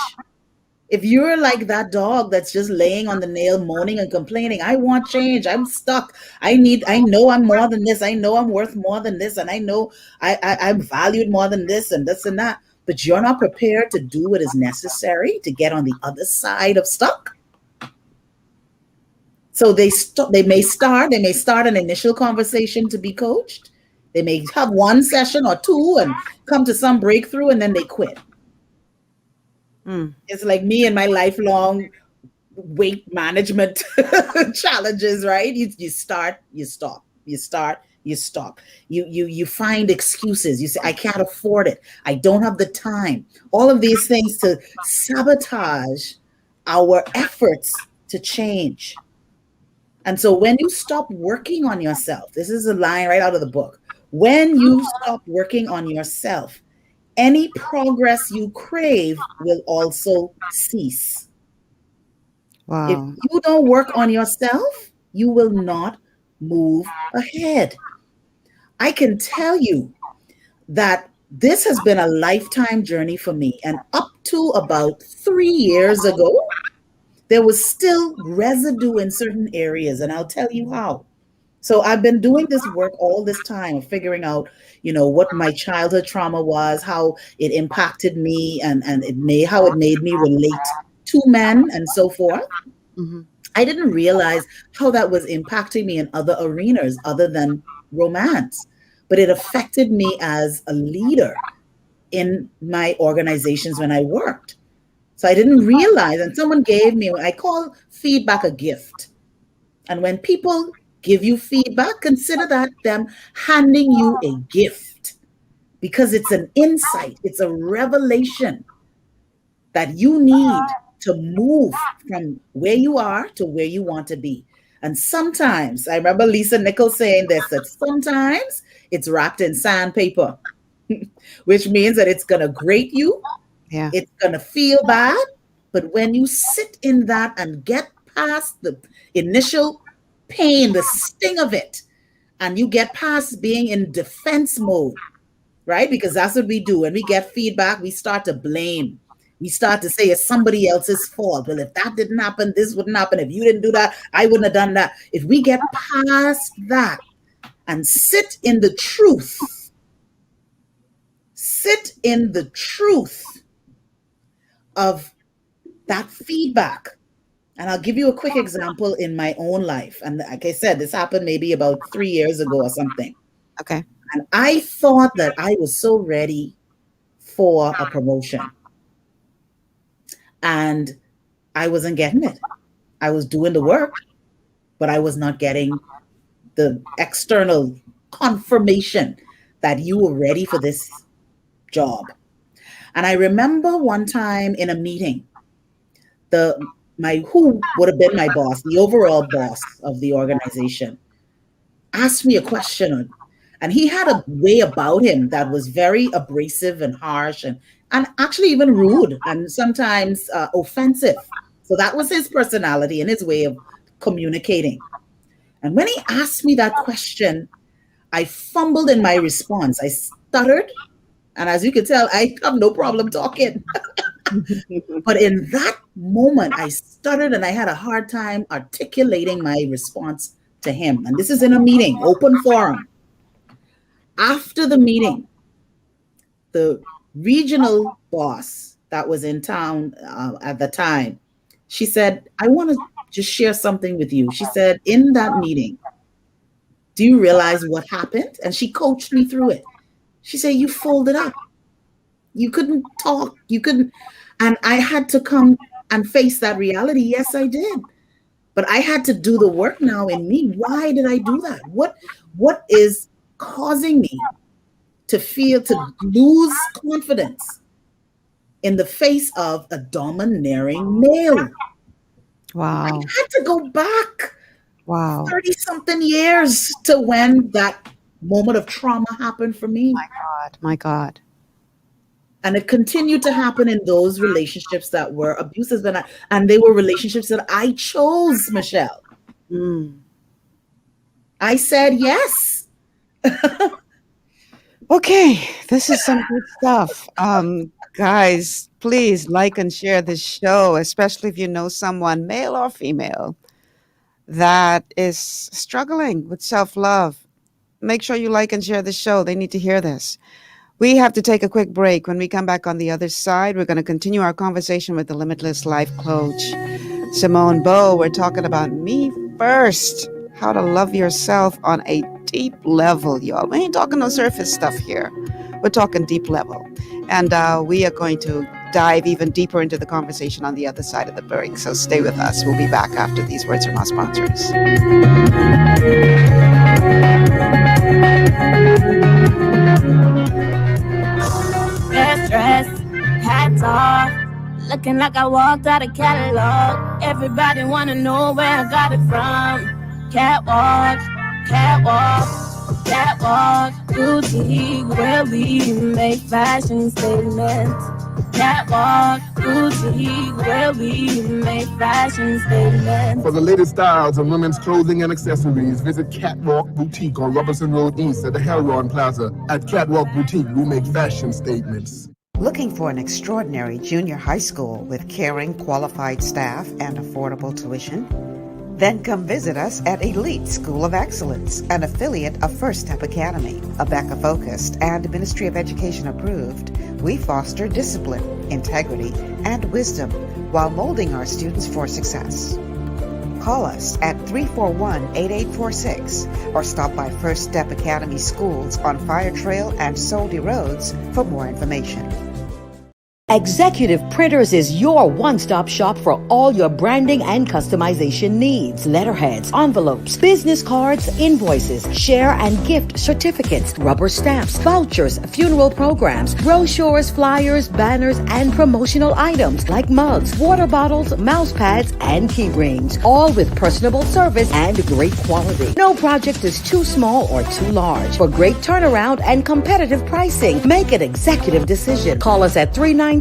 if you're like that dog that's just laying on the nail, moaning and complaining, I want change, I'm stuck, I know I'm more than this, I know I'm worth more than this, and I know I'm valued more than this and this and that, but you're not prepared to do what is necessary to get on the other side of stuck. So they may start an initial conversation to be coached. They may have one session or two and come to some breakthrough, and then they quit. It's like me and my lifelong weight management challenges, right? You start, you stop, you start, you stop. You find excuses. You say, I can't afford it, I don't have the time. All of these things to sabotage our efforts to change. And so when you stop working on yourself, this is a line right out of the book. When you stop working on yourself, any progress you crave will also cease. Wow. If you don't work on yourself, you will not move ahead. I can tell you that this has been a lifetime journey for me. And up to about 3 years ago, there was still residue in certain areas. And I'll tell you how. So I've been doing this work all this time, figuring out, what my childhood trauma was, how it impacted me, and how it made me relate to men and so forth. I didn't realize how that was impacting me in other arenas other than romance, but it affected me as a leader in my organizations when I worked. So I didn't realize, and someone gave me, I call feedback a gift. And when people give you feedback, consider that them handing you a gift, because it's an insight, it's a revelation that you need to move from where you are to where you want to be. And sometimes, I remember Lisa Nichols saying this, that sometimes it's wrapped in sandpaper, which means that it's going to grate you. Yeah. It's going to feel bad. But when you sit in that and get past the initial pain, the sting of it, and you get past being in defense mode, right? Because that's what we do. When we get feedback, we start to blame. We start to say it's somebody else's fault. Well, if that didn't happen, this wouldn't happen. If you didn't do that, I wouldn't have done that. If we get past that and sit in the truth of that feedback. And I'll give you a quick example in my own life. And like I said, this happened maybe about 3 years ago or something. Okay. And I thought that I was so ready for a promotion. And I wasn't getting it. I was doing the work, but I was not getting the external confirmation that you were ready for this job. And I remember one time in a meeting, who would have been my boss, the overall boss of the organization, asked me a question, and he had a way about him that was very abrasive and harsh and actually even rude and sometimes offensive. So that was his personality and his way of communicating. And when he asked me that question, I fumbled in my response. I stuttered. And as you can tell, I have no problem talking. But in that moment, I stuttered and I had a hard time articulating my response to him. And this is in a meeting, open forum. After the meeting, the regional boss that was in town at the time, she said, I want to just share something with you. She said, in that meeting, do you realize what happened? And she coached me through it. She said, you folded up. You couldn't talk. You couldn't. And I had to come and face that reality. Yes, I did. But I had to do the work now in me. Why did I do that? What is causing me to lose confidence in the face of a domineering male? Wow. I had to go back 30-something years to when that moment of trauma happened for me. My God. And it continued to happen in those relationships that were abusive. And they were relationships that I chose, Michelle. I said yes. Okay, this is some good stuff. Guys, please like and share this show, especially if you know someone, male or female, that is struggling with self-love. Make sure you like and share the show. They need to hear this. We have to take a quick break. When we come back on the other side, we're going to continue our conversation with the Limitless life coach, Simone Bowe. We're talking about me first, how to love yourself on a deep level, y'all. We ain't talking no surface stuff here. We're talking deep level. And we are going to dive even deeper into the conversation on the other side of the break. So stay with us. We'll be back after these words from our sponsors. Dress, hats off, looking like I walked out of catalog. Everybody wanna know where I got it from. Catwalk, catwalk, catwalk, boutique, where we make fashion statements. Catwalk, boutique, where we make fashion statements. For the latest styles on women's clothing and accessories, visit Catwalk Boutique on Robertson Road East at the Helron Plaza. At Catwalk Boutique, we make fashion statements. Looking for an extraordinary junior high school with caring, qualified staff and affordable tuition? Then come visit us at Elite School of Excellence, an affiliate of First Step Academy. ABECA-focused and Ministry of Education approved, we foster discipline, integrity, and wisdom while molding our students for success. Call us at 341-8846 or stop by First Step Academy schools on Fire Trail and Soldy Roads for more information. Executive Printers is your one-stop shop for all your branding and customization needs. Letterheads, envelopes, business cards, invoices, share and gift certificates, rubber stamps, vouchers, funeral programs, brochures, flyers, banners, and promotional items like mugs, water bottles, mouse pads, and key rings, all with personable service and great quality. No project is too small or too large. For great turnaround and competitive pricing, make an executive decision. Call us at 393-5011.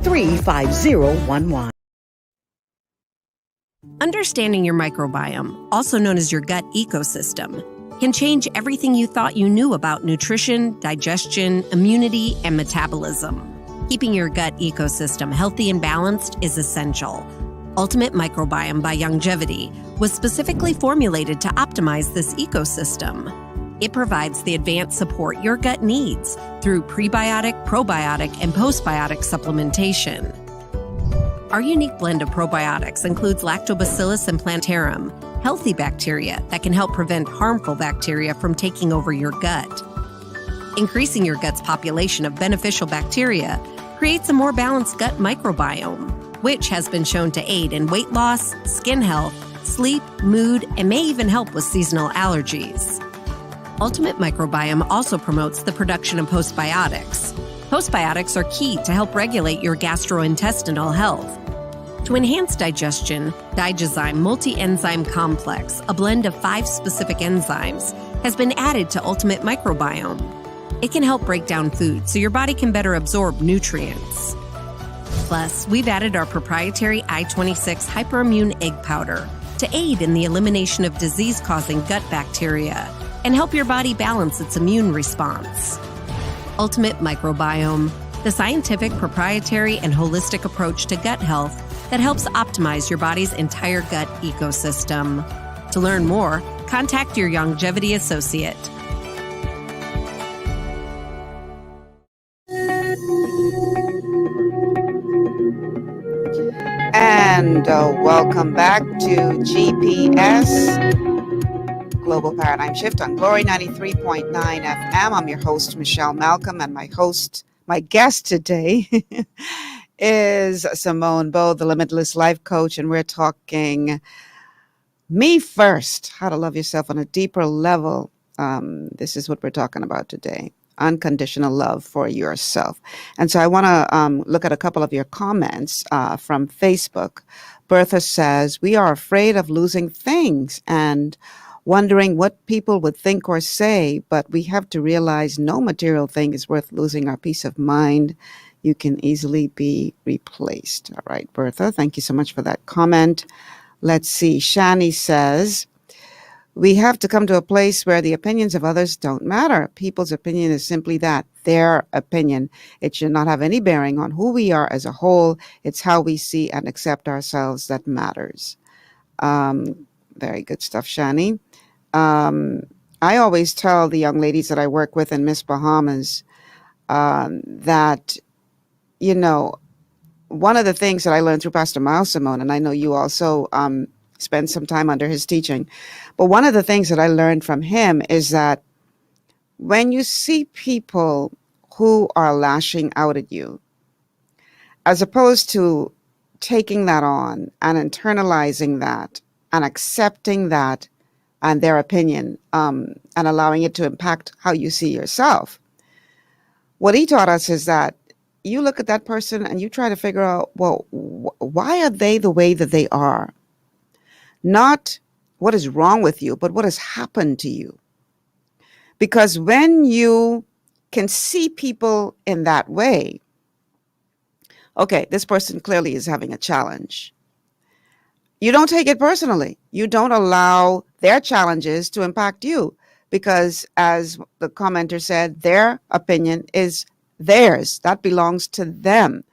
Understanding your microbiome, also known as your gut ecosystem, can change everything you thought you knew about nutrition, digestion, immunity, and metabolism. Keeping your gut ecosystem healthy and balanced is essential. Ultimate Microbiome by Longevity was specifically formulated to optimize this ecosystem. It provides the advanced support your gut needs through prebiotic, probiotic, and postbiotic supplementation. Our unique blend of probiotics includes Lactobacillus and Plantarum, healthy bacteria that can help prevent harmful bacteria from taking over your gut. Increasing your gut's population of beneficial bacteria creates a more balanced gut microbiome, which has been shown to aid in weight loss, skin health, sleep, mood, and may even help with seasonal allergies. Ultimate Microbiome also promotes the production of postbiotics. Postbiotics are key to help regulate your gastrointestinal health. To enhance digestion, Digizyme Multi-Enzyme Complex, a blend of 5 specific enzymes, has been added to Ultimate Microbiome. It can help break down food so your body can better absorb nutrients. Plus, we've added our proprietary I-26 hyperimmune egg powder to aid in the elimination of disease-causing gut bacteria and help your body balance its immune response. Ultimate Microbiome, the scientific, proprietary, and holistic approach to gut health that helps optimize your body's entire gut ecosystem. To learn more, contact your longevity associate. And welcome back to GPS Global Paradigm Shift on Glory 93.9 FM. I'm your host, Michelle Malcolm, and my guest today is Simone Bowe, the Limitless Life Coach, and we're talking me first, how to love yourself on a deeper level. This is what we're talking about today. Unconditional love for yourself. And so I want to look at a couple of your comments from Facebook. Bertha says, we are afraid of losing things and wondering what people would think or say, but we have to realize no material thing is worth losing our peace of mind. You can easily be replaced. All right, Bertha, thank you so much for that comment. Let's see. Shani says, we have to come to a place where the opinions of others don't matter. People's opinion is simply that, their opinion. It should not have any bearing on who we are as a whole. It's how we see and accept ourselves that matters. Very good stuff, Shani. I always tell the young ladies that I work with in Miss Bahamas that, you know, one of the things that I learned through Pastor Miles Simone, and I know you also spend some time under his teaching, but one of the things that I learned from him is that when you see people who are lashing out at you, as opposed to taking that on and internalizing that and accepting that and their opinion and allowing it to impact how you see yourself, what he taught us is that you look at that person and you try to figure out, well, why are they the way that they are? Not what is wrong with you, but what has happened to you. Because when you can see people in that way, okay, this person clearly is having a challenge. You don't take it personally. You don't allow their challenges to impact you because, as the commenter said, their opinion is theirs. That belongs to them.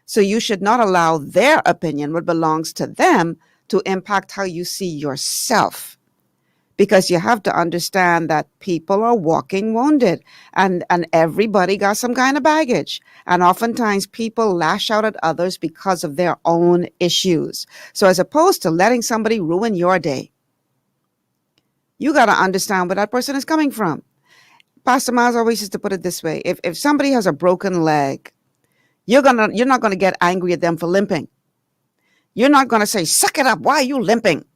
So you should not allow their opinion, what belongs to them, to impact how you see yourself. Because you have to understand that people are walking wounded and everybody got some kind of baggage. And oftentimes people lash out at others because of their own issues. So as opposed to letting somebody ruin your day, you got to understand where that person is coming from. Pastor Miles always used to put it this way. If somebody has a broken leg, you're not going to get angry at them for limping. You're not going to say, suck it up. Why are you limping?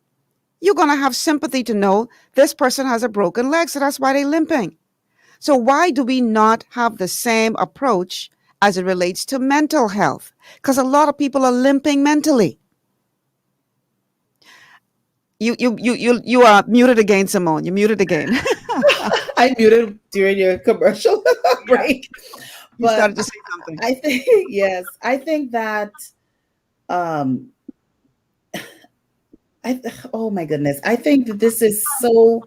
You're going to have sympathy to know this person has a broken leg, so that's why they're limping. So why do we not have the same approach as it relates to mental health? Because a lot of people are limping mentally. You are muted again, Simone. You're muted again. I muted during your commercial break. You started to say something. I think, yes, I think that, oh my goodness, I think that this is so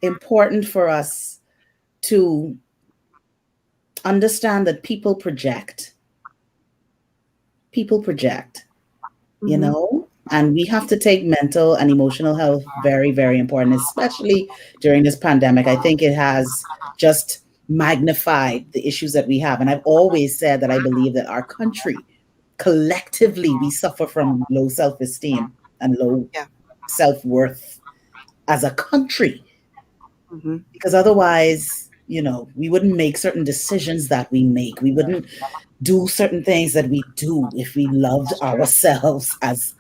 important for us to understand that people project, you know, and we have to take mental and emotional health very, very important, especially during this pandemic. I think it has just magnified the issues that we have. And I've always said that I believe that our country, collectively, we suffer from low self-esteem and low self-worth as a country. Because otherwise, you know, we wouldn't make certain decisions that we make. We wouldn't do certain things that we do if we loved ourselves as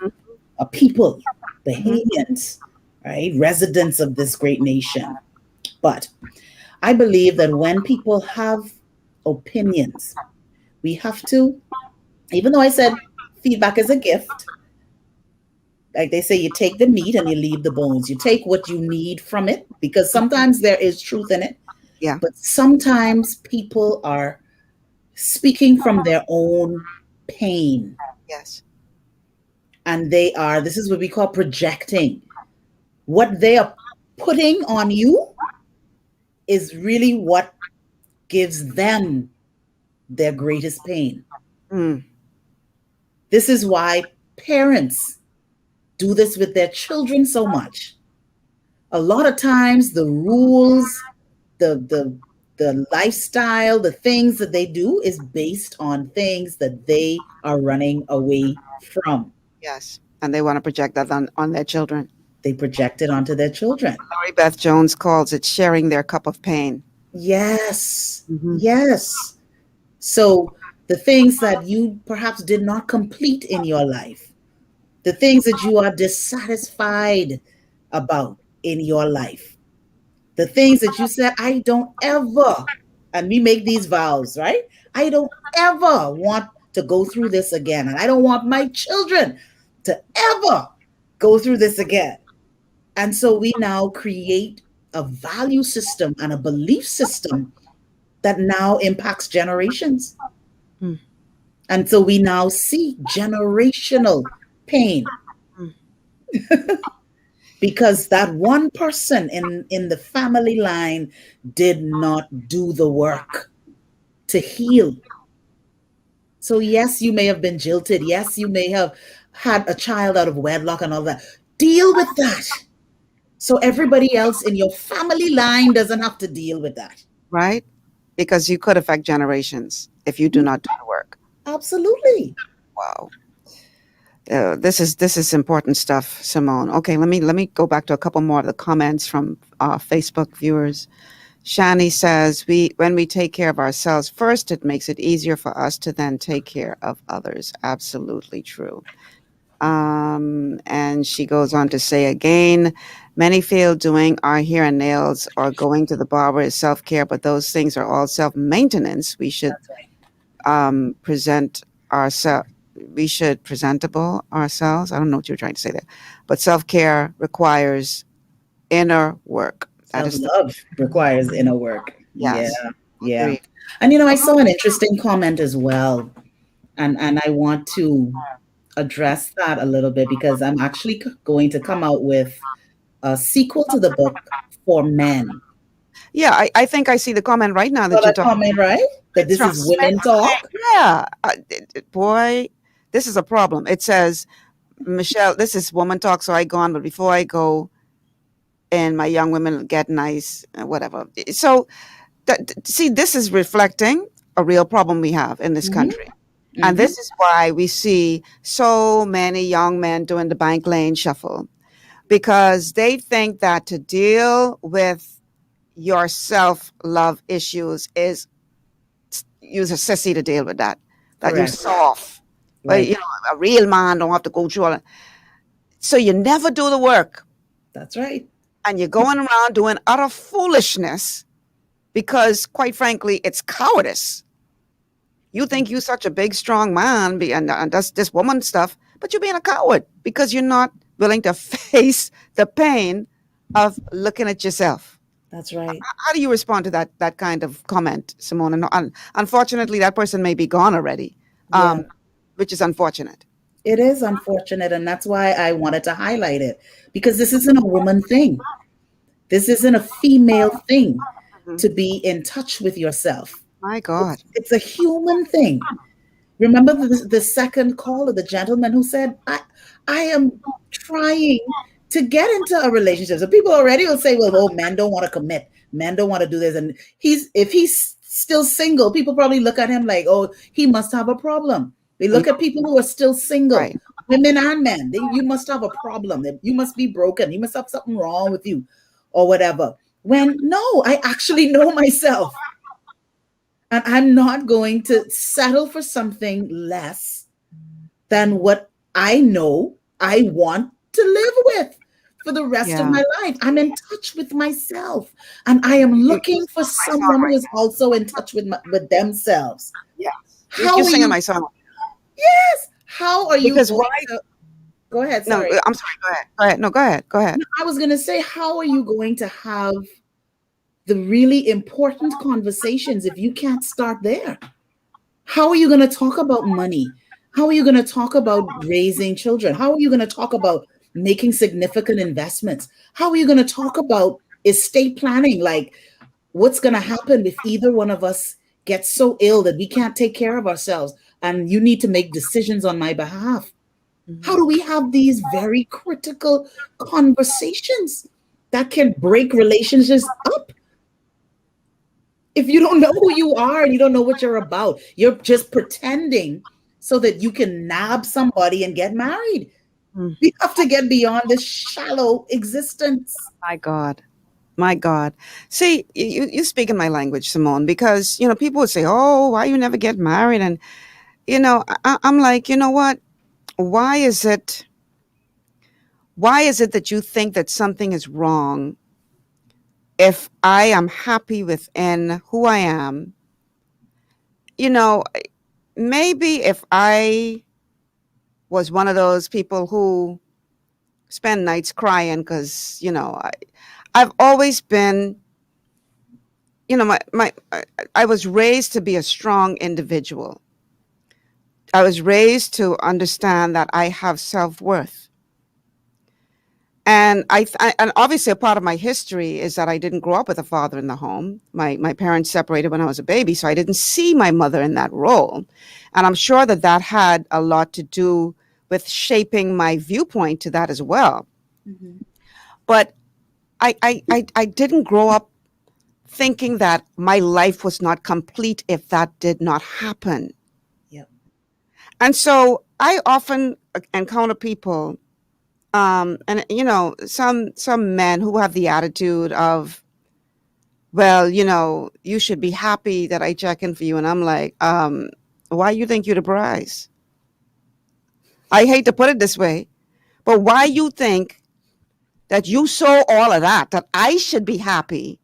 a people, Bahamians, right? Residents of this great nation. But I believe that when people have opinions, we have to, even though I said feedback is a gift, like they say, you take the meat and you leave the bones. You take what you need from it, because sometimes there is truth in it. Yeah. But sometimes people are speaking from their own pain. Yes. And this is what we call projecting. What they are putting on you is really what gives them their greatest pain. This is why parents do this with their children so much. A lot of times the rules, the lifestyle, the things that they do is based on things that they are running away from. Yes. And they want to project that on their children. They project it onto their children. Laurie Beth Jones calls it sharing their cup of pain. Yes. Yes. So the things that you perhaps did not complete in your life, the things that you are dissatisfied about in your life, the things that you said, I don't ever, and we make these vows, right? I don't ever want to go through this again. And I don't want my children to ever go through this again. And so we now create a value system and a belief system that now impacts generations. And so we now see generational pain. Because that one person in the family line did not do the work to heal. So yes, you may have been jilted. Yes, you may have had a child out of wedlock and all that. Deal with that. So everybody else in your family line doesn't have to deal with that. Right? Because you could affect generations if you do not do the work. Absolutely. Wow. This is important stuff, Simone. Okay, let me go back to a couple more of the comments from Facebook viewers. Shani says, when we take care of ourselves first, it makes it easier for us to then take care of others. Absolutely true. And she goes on to say again, many feel doing our hair and nails or going to the barber is self-care, but those things are all self-maintenance. We should present ourselves. We should presentable ourselves. I don't know what you're trying to say there, but self-care requires inner work. Self-love requires inner work. Yes. Yeah. Agreed. And I saw an interesting comment as well, and I want to address that a little bit because I'm actually going to come out with a sequel to the book for men. Yeah, I think I see the comment right now that you're talking. Comment, right? That this is women talk. Yeah, boy, this is a problem. It says, Michelle, this is woman talk, so I go on, but before I go, and my young women get nice, whatever. So, see, this is reflecting a real problem we have in this country. And this is why we see so many young men doing the bank lane shuffle, because they think that to deal with your self-love issues is use a sissy to deal with that you're soft. Right. But, a real man don't have to go through all that. So you never do the work. That's right. And you're going around doing utter foolishness because, quite frankly, it's cowardice. You think you're such a big, strong man, and that's this woman stuff, but you're being a coward because you're not willing to face the pain of looking at yourself. That's right. How do you respond to that kind of comment, Simone? And unfortunately, that person may be gone already, which is unfortunate. It is unfortunate, and that's why I wanted to highlight it, because this isn't a woman thing. This isn't a female thing to be in touch with yourself. My God. It's a human thing. Remember the second call of the gentleman who said, I am trying to get into a relationship. So people already will say, well, men don't want to commit. Men don't want to do this. And if he's still single, people probably look at him like, oh, he must have a problem. They look at people who are still single, women and men. You must have a problem. You must be broken. You must have something wrong with you or whatever. When no, I actually know myself. And I'm not going to settle for something less than what I know I want to live with for the rest of my life. I'm in touch with myself, and I am looking for someone who is also in touch with themselves. Yeah, you're singing my song. Yes. How are you? Because go ahead. Sorry. No, I'm sorry. Go ahead. No, go ahead. No, I was going to say, how are you going to have the really important conversations if you can't start there? How are you going to talk about money? How are you going to talk about raising children? How are you going to talk about making significant investments? How are you going to talk about estate planning? Like, what's going to happen if either one of us gets so ill that we can't take care of ourselves and you need to make decisions on my behalf? How do we have these very critical conversations that can break relationships up? If you don't know who you are and you don't know what you're about, you're just pretending so that you can nab somebody and get married. We have to get beyond this shallow existence. My God. My God. See, you speak in my language, Simone, because, people would say, oh, why you never get married? And, I'm like, you know what? Why is it that you think that something is wrong if I am happy within who I am? Maybe if I was one of those people who spend nights crying because, I've always been, I was raised to be a strong individual. I was raised to understand that I have self-worth. And and obviously a part of my history is that I didn't grow up with a father in the home. My parents separated when I was a baby, so I didn't see my mother in that role. And I'm sure that had a lot to do with shaping my viewpoint to that as well. But I didn't grow up thinking that my life was not complete if that did not happen. Yep. And so I often encounter people, and some men who have the attitude of, well, you should be happy that I check in for you. And I'm like, why you think you're the prize? I hate to put it this way, but why you think that you saw all of that I should be happy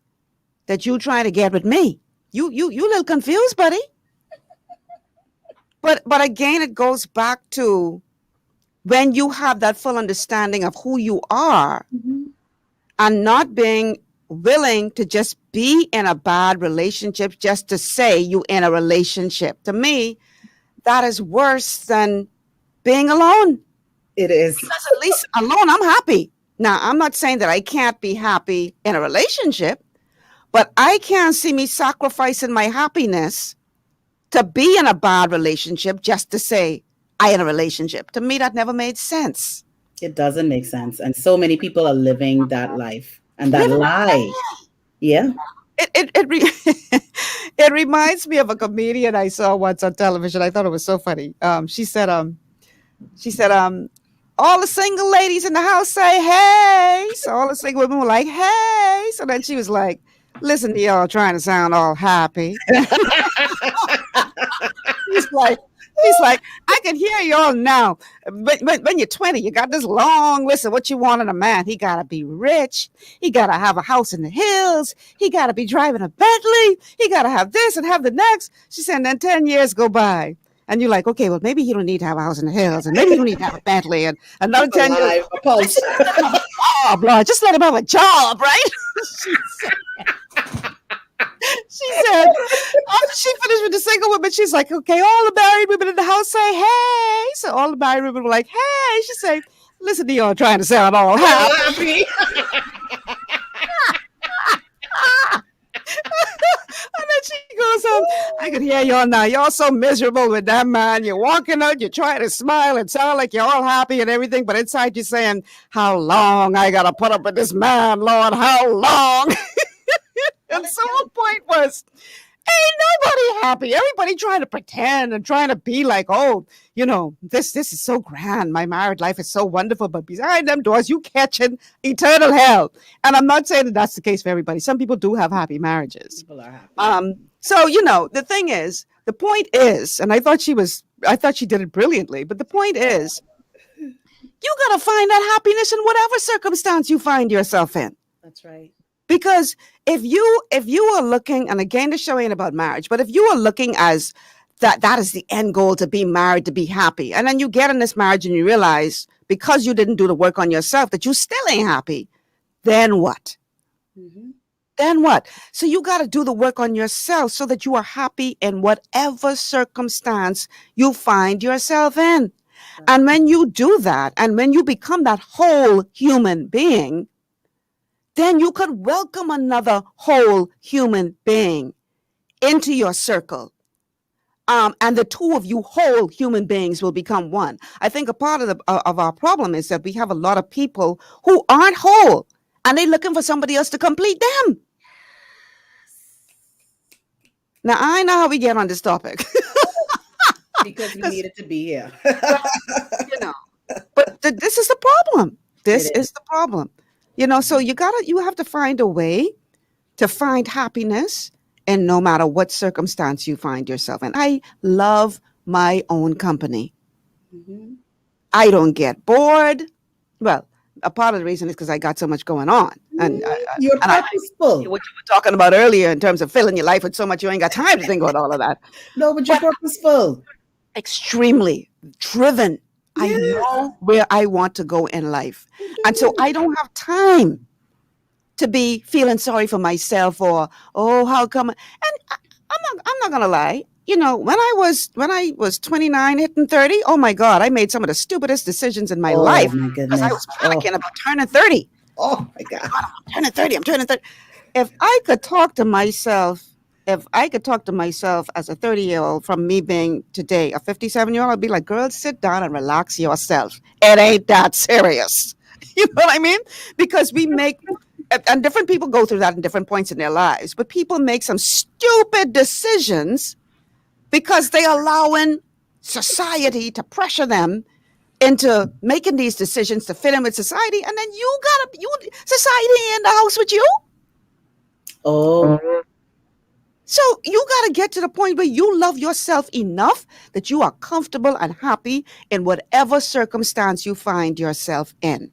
that you trying to get with me? You a little confused, buddy. But again, it goes back to when you have that full understanding of who you are and not being willing to just be in a bad relationship just to say you in a relationship. To me, that is worse than being alone. It is. Because at least alone, I'm happy. Now, I'm not saying that I can't be happy in a relationship, but I can't see me sacrificing my happiness to be in a bad relationship just to say I in a relationship. To me, that never made sense. It doesn't make sense. And so many people are living that life and that lie. Yeah. It reminds me of a comedian I saw once on television. I thought it was so funny. She said, all the single ladies in the house say, hey. So all the single women were like, hey. So then she was like, listen to y'all trying to sound all happy. He's like, I can hear y'all now. But when you're 20, you got this long list of what you want in a man. He got to be rich. He got to have a house in the hills. He got to be driving a Bentley. He got to have this and have the next. She said, and then 10 years go by. And you're like, okay, well, maybe he don't need to have a house in the hills. And maybe he don't need to have a Bentley. And another 10 years. Just let him have a job, right? She said, after she finished with the single women, she's like, okay, all the married women in the house say, hey. So all the married women were like, hey. She said, listen to y'all trying to sound all happy. And then she goes on, I can hear y'all now. Y'all so miserable with that man. You're walking out, you're trying to smile and sound like you're all happy and everything. But inside you're saying, how long I got to put up with this man, Lord, how long? And so her point was, ain't nobody happy. Everybody trying to pretend and trying to be like, oh, this is so grand. My married life is so wonderful. But behind them doors, you catching eternal hell. And I'm not saying that that's the case for everybody. Some people do have happy marriages. People are happy. So, the thing is, the point is, and I thought she did it brilliantly. But the point is, you got to find that happiness in whatever circumstance you find yourself in. That's right. Because if you are looking, and again, the show ain't about marriage, but if you are looking as that is the end goal, to be married, to be happy, and then you get in this marriage and you realize because you didn't do the work on yourself that you still ain't happy, then what? Then what? So you got to do the work on yourself so that you are happy in whatever circumstance you find yourself in. And when you do that, and when you become that whole human being, then you could welcome another whole human being into your circle. And the two of you whole human beings will become one. I think a part of our problem is that we have a lot of people who aren't whole, and they're looking for somebody else to complete them. Now, I know how we get on this topic. Because we needed to be here. But this is the problem. This is the problem. So you have to find a way to find happiness, and no matter what circumstance you find yourself in. I love my own company. Mm-hmm. I don't get bored. Well, a part of the reason is because I got so much going on. And you're purposeful. What you were talking about earlier in terms of filling your life with so much, you ain't got time to think about all of that. No, but you're purposeful. Extremely driven. I know where I want to go in life. And so I don't have time to be feeling sorry for myself or, oh, how come? And I'm not gonna lie. When I was 29, hitting 30, oh my God, I made some of the stupidest decisions in my life because I was panicking about turning 30. Oh my God, I'm turning 30. If I could talk to myself as a 30-year-old from me being today a 57-year-old, I'd be like, girl, sit down and relax yourself. It ain't that serious. You know what I mean? Because we make, and different people go through that in different points in their lives, but people make some stupid decisions because they're allowing society to pressure them into making these decisions to fit in with society. And then society in the house with you. Oh. So you got to get to the point where you love yourself enough that you are comfortable and happy in whatever circumstance you find yourself in.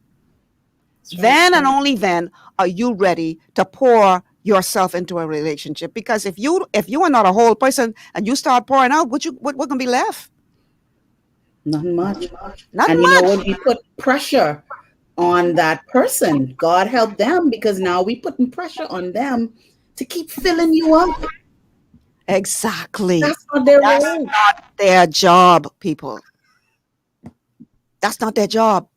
Then and only then are you ready to pour yourself into a relationship. Because if you are not a whole person and you start pouring out, what gonna be left? Nothing much. Nothing and much. When we put pressure on that person, God help them, because now we putting pressure on them to keep filling you up. Exactly. That's not their job, people. That's not their job.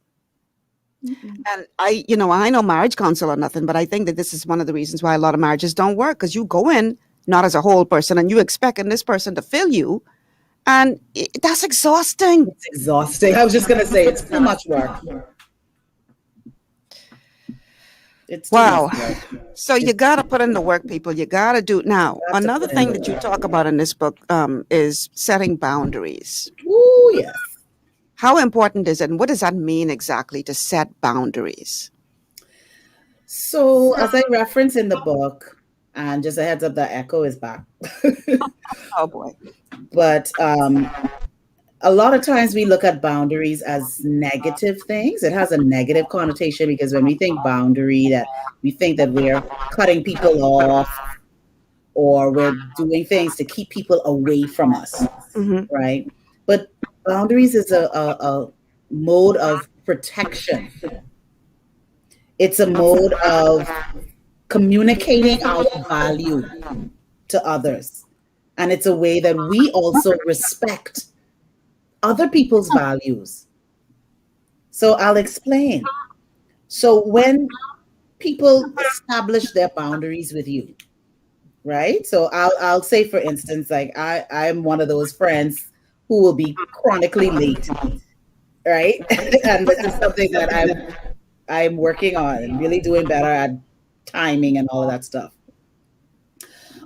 Mm-hmm. And I know marriage counsel or nothing, but I think that this is one of the reasons why a lot of marriages don't work, because you go in not as a whole person and you expecting this person to fill you, and that's exhausting. It's exhausting. I was just going to say, it's too much work. It's wow. So you got to put in the work, people. You got to do. Now, another thing that you talk about in this book is setting boundaries. Ooh, yes. How important is it, and what does that mean exactly, to set boundaries? So, as I reference in the book, and just a heads up, that echo is back. Oh boy. But a lot of times we look at boundaries as negative things. It has a negative connotation, because when we think boundary, that we think that we're cutting people off or we're doing things to keep people away from us, mm-hmm. right? But boundaries is a mode of protection. It's a mode of communicating our value to others. And it's a way that we also respect other people's values. So I'll explain. So when people establish their boundaries with you, right? So I'll say, for instance, like I'm one of those friends who will be chronically late, right? And this is something that I'm working on and really doing better at timing and all of that stuff.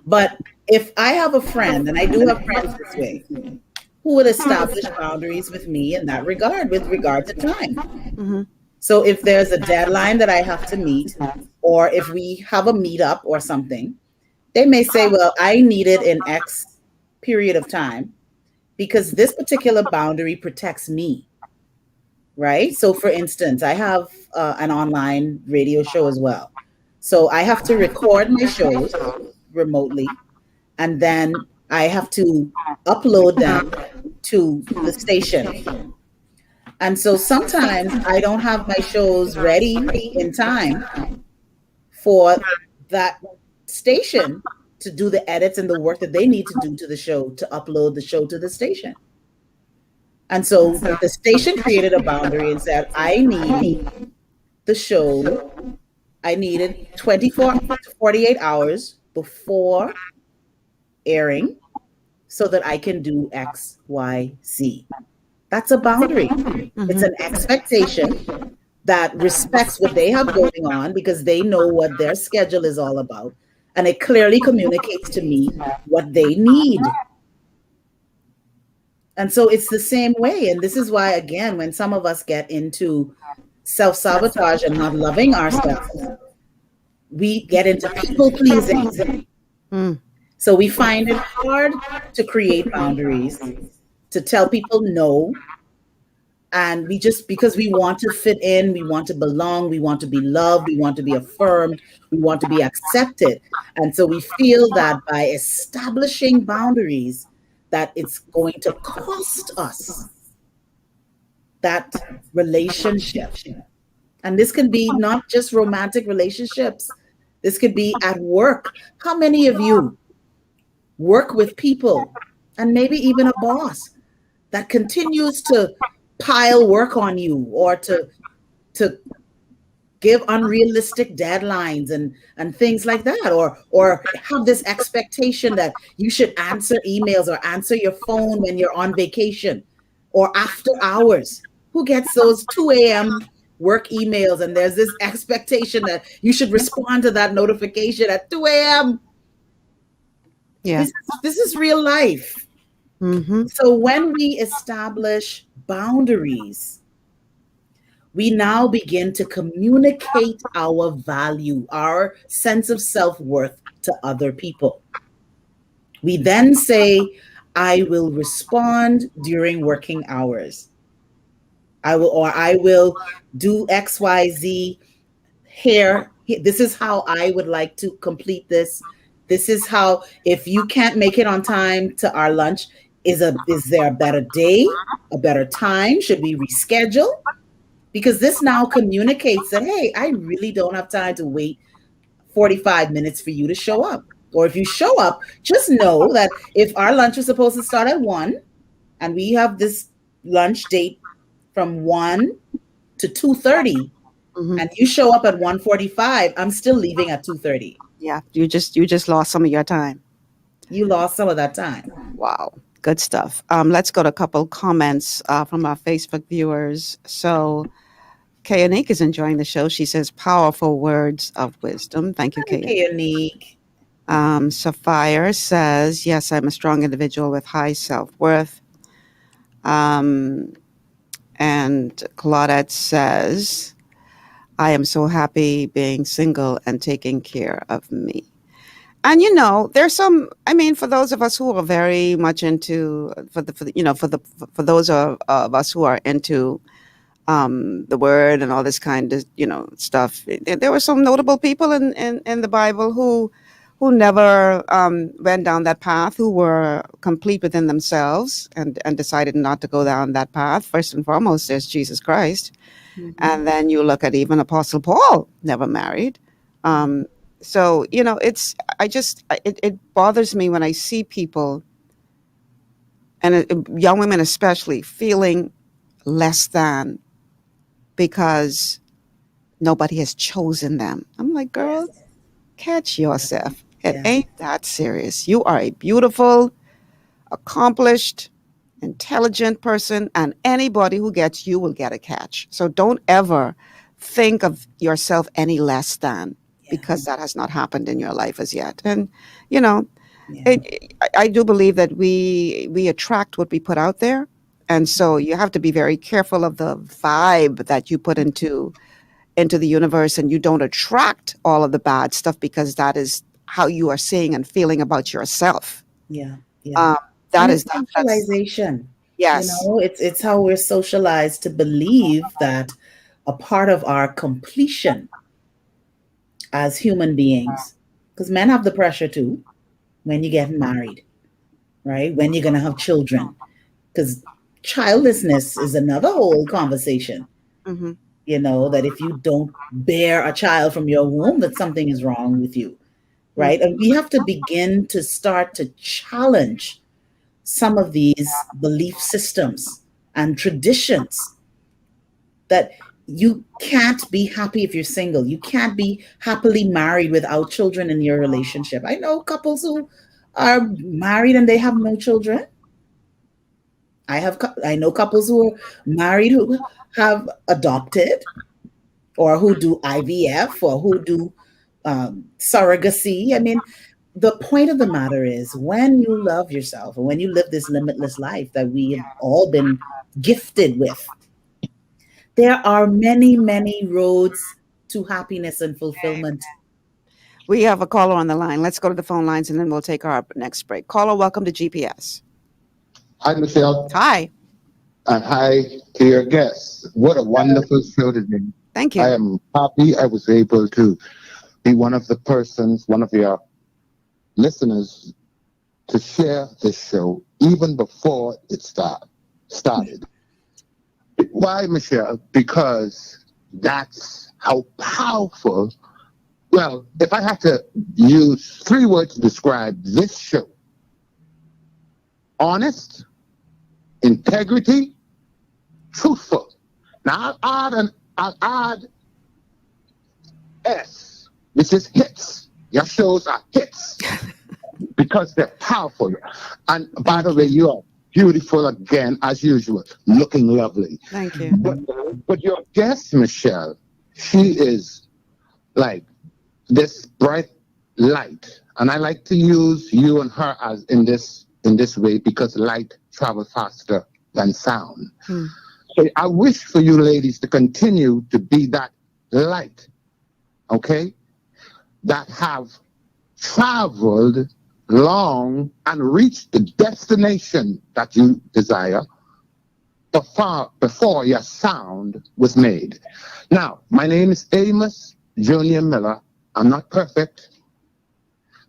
But if I have a friend, and I do have friends this way, who would establish boundaries with me in that regard, with regard to time. Mm-hmm. So if there's a deadline that I have to meet, or if we have a meetup or something, they may say, well, I need it in X period of time because this particular boundary protects me, right? So for instance, I have an online radio show as well. So I have to record my shows remotely, and then I have to upload them to the station. And so sometimes I don't have my shows ready in time for that station to do the edits and the work that they need to do to the show, to upload the show to the station. And so the station created a boundary and said, I need the show, I needed 24 to 48 hours before airing so that I can do X, Y, Z. That's a boundary. It's an expectation that respects what they have going on because they know what their schedule is all about. And it clearly communicates to me what they need. And so it's the same way. And this is why, again, when some of us get into self-sabotage and not loving ourselves, we get into people pleasing. So we find it hard to create boundaries, to tell people no. And we just, because we want to fit in, we want to belong, we want to be loved, we want to be affirmed, we want to be accepted. And so we feel that by establishing boundaries, that it's going to cost us that relationship. And this can be not just romantic relationships. This could be at work. How many of you work with people, and maybe even a boss, that continues to pile work on you or to give unrealistic deadlines and things like that, or have this expectation that you should answer emails or answer your phone when you're on vacation or after hours? Who gets those 2 a.m. work emails and there's this expectation that you should respond to that notification at 2 a.m.? Yeah. This is real life. So when we establish boundaries, we now begin to communicate our value, our sense of self-worth to other people. We then say, I will respond during working hours. I will do X, Y, Z here. This is how I would like to complete this. This is how, if you can't make it on time to our lunch, is there a better day, a better time? Should we reschedule? Because this now communicates that, hey, I really don't have time to wait 45 minutes for you to show up. Or if you show up, just know that if our lunch was supposed to start at 1 and we have this lunch date from 1 to 2:30, and you show up at 1:45, I'm still leaving at 2:30. Yeah, you just lost some of your time. You lost some of that time. Wow. Good stuff. Let's go to a couple comments from our Facebook viewers. So Kayanik is enjoying the show. She says, powerful words of wisdom. Thank you, Kayanik. Sapphire says, yes, I'm a strong individual with high self-worth. And Claudette says, I am so happy being single and taking care of me. And there's some. I mean, for those of us who are very much into, for those of us who are into the word and all this kind of stuff. There were some notable people in the Bible who never went down that path, who were complete within themselves and decided not to go down that path. First and foremost, there's Jesus Christ, and then you look at even Apostle Paul, never married. So, it bothers me when I see people, and young women especially, feeling less than because nobody has chosen them. I'm like, girl, catch yourself. It ain't that serious. You are a beautiful, accomplished, intelligent person, and anybody who gets you will get a catch. So don't ever think of yourself any less than. Because that has not happened in your life as yet. And, I do believe that we attract what we put out there. And so you have to be very careful of the vibe that you put into the universe, and you don't attract all of the bad stuff, because that is how you are seeing and feeling about yourself. That is socialization. Yes. It's how we're socialized to believe that a part of our completion as human beings, because men have the pressure too, when you get married, right? When you're going to have children, because childlessness is another whole conversation. That if you don't bear a child from your womb, that something is wrong with you. right? And we have to begin to start to challenge some of these belief systems and traditions that you can't be happy if you're single. You can't be happily married without children in your relationship. I know couples who are married and they have no children. I know couples who are married who have adopted, or who do IVF, or who do surrogacy. I mean, the point of the matter is, when you love yourself and when you live this limitless life that we have all been gifted with, there are many, many roads to happiness and fulfillment. We have a caller on the line. Let's go to the phone lines and then we'll take our next break. Caller, welcome to GPS. Hi, Michelle. Hi. And hi to your guests. What a wonderful show today. Thank you. I am happy I was able to be one of your listeners to share this show even before it started. Why, Michelle? Because that's how powerful. Well, if I had to use 3 words to describe this show: honest, integrity, truthful. Now I'll add S, which is hits. Your shows are hits because they're powerful. And by the way, you are beautiful again, as usual, looking lovely. Thank you. But your guest, Michelle, she is like this bright light. And I like to use you and her as in this way because light travels faster than sound. So I wish for you ladies to continue to be that light, okay, that have traveled long and reached the destination that you desire before your sound was made. Now, my name is Amos Junior Miller. I'm not perfect,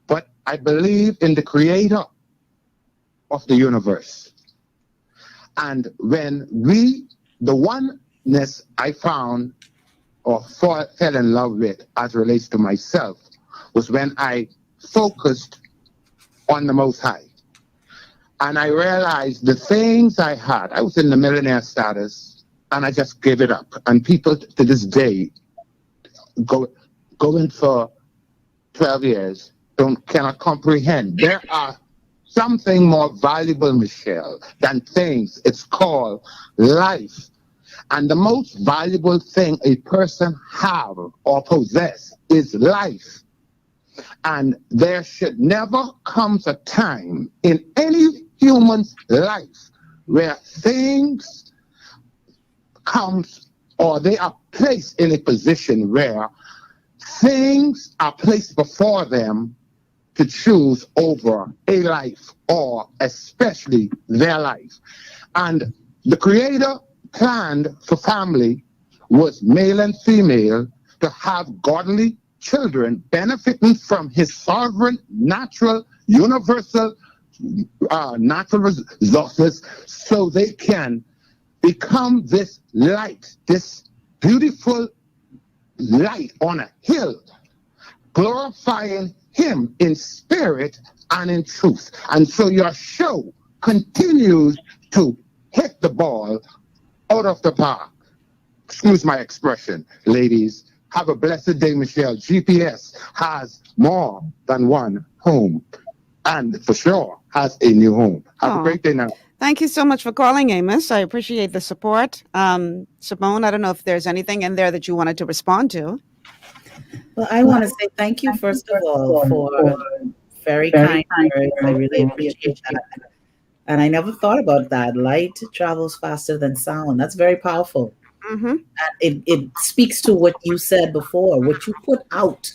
but I believe in the creator of the universe. And when the oneness I found or fell in love with as relates to myself was when I focused on the Most High. And I realized the things I had, I was in the millionaire status, and I just gave it up. And people to this day, going for 12 years, cannot comprehend. There are something more valuable, Michelle, than things. It's called life. And the most valuable thing a person have or possess is life. And there should never comes a time in any human's life where things comes or they are placed in a position where things are placed before them to choose over a life, or especially their life. And the Creator planned for family was male and female to have godly children benefiting from his sovereign, natural, universal, natural resources, so they can become this light, this beautiful light on a hill, glorifying him in spirit and in truth. And so your show continues to hit the ball out of the park. Excuse my expression, ladies. Have a blessed day, Michelle. GPS has more than one home, and for sure has a new home. Have a great day now. Thank you so much for calling, Amos. I appreciate the support. Simone, I don't know if there's anything in there that you wanted to respond to. Well, I want to say thank you, first of all, for very kind words. I really appreciate that. And I never thought about that. Light travels faster than sound. That's very powerful. Mm-hmm. And it speaks to what you said before. What you put out,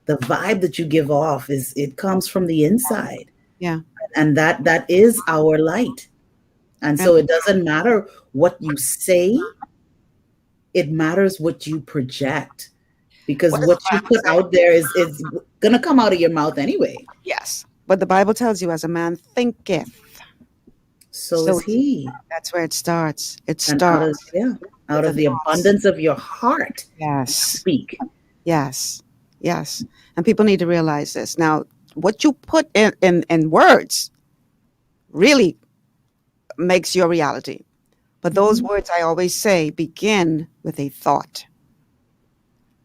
the vibe that you give off, it comes from the inside. Yeah. And that is our light. And so it doesn't matter what you say. It matters what you project. Because what you put out there is going to come out of your mouth anyway. Yes. But the Bible tells you, as a man thinketh, so is he. That's where it starts. It And starts. out of the abundance of your heart. Yes. Speak. Yes. Yes. And people need to realize this. Now, what you put in words really makes your reality. But those words, I always say, begin with a thought.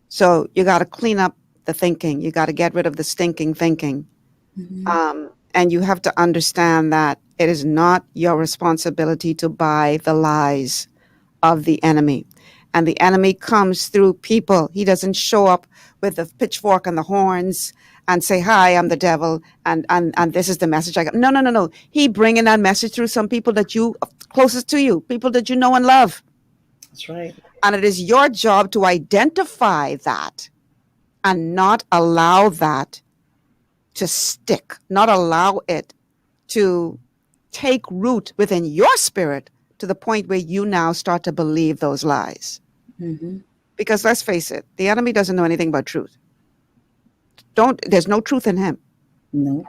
So you got to clean up the thinking. You got to get rid of the stinking thinking. And you have to understand that it is not your responsibility to buy the lies of the enemy. And the enemy comes through people. He doesn't show up with the pitchfork and the horns and say, hi, I'm the devil, and this is the message I got. No. He bringing that message through some people that you, closest to you, people that you know and love. That's right. And it is your job to identify that and not allow that to stick, not allow it to take root within your spirit to the point where you now start to believe those lies. Because let's face it, the enemy doesn't know anything about truth. There's no truth in him. No.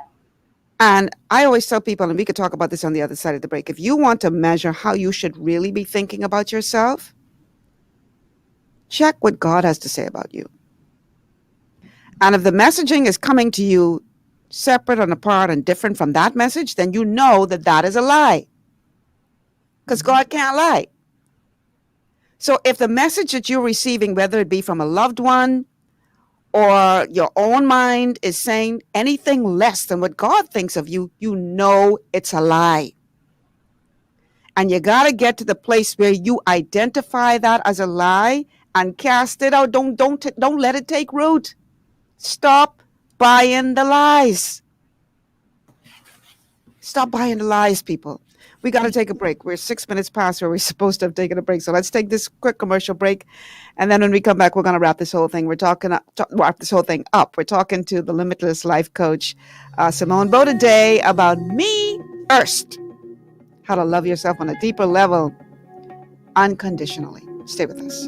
And I always tell people, and we could talk about this on the other side of the break, if you want to measure how you should really be thinking about yourself, check what God has to say about you. And if the messaging is coming to you separate and apart and different from that message, then you know that that is a lie. Because God can't lie. So if the message that you're receiving, whether it be from a loved one or your own mind, is saying anything less than what God thinks of you, you know it's a lie. And you got to get to the place where you identify that as a lie and cast it out. Don't let it take root. Stop buying the lies. Stop buying the lies, people. We got to take a break. We're 6 minutes past where we're supposed to have taken a break. So let's take this quick commercial break. And then when we come back, we're going to wrap this whole thing. Wrap this whole thing up. We're talking to the Limitless life coach, Simone Bowe, today about me first. How to love yourself on a deeper level, unconditionally. Stay with us.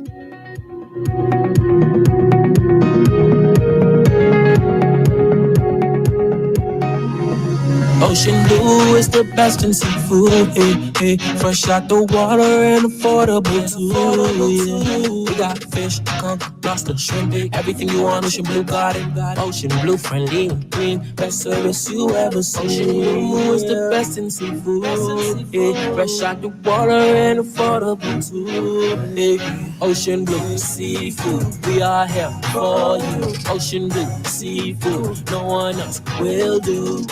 Ocean blue is the best in seafood, hey, hey. Fresh out the water and affordable too, yeah. We got fish, conch, lobster, shrimp, everything you want, Ocean Blue got it. Ocean Blue, friendly and clean, best service you ever seen. Ocean Blue is the best in seafood, yeah. Fresh out the water and affordable too, yeah. Ocean Blue Seafood, we are here for you. Ocean Blue Seafood, no one else will do.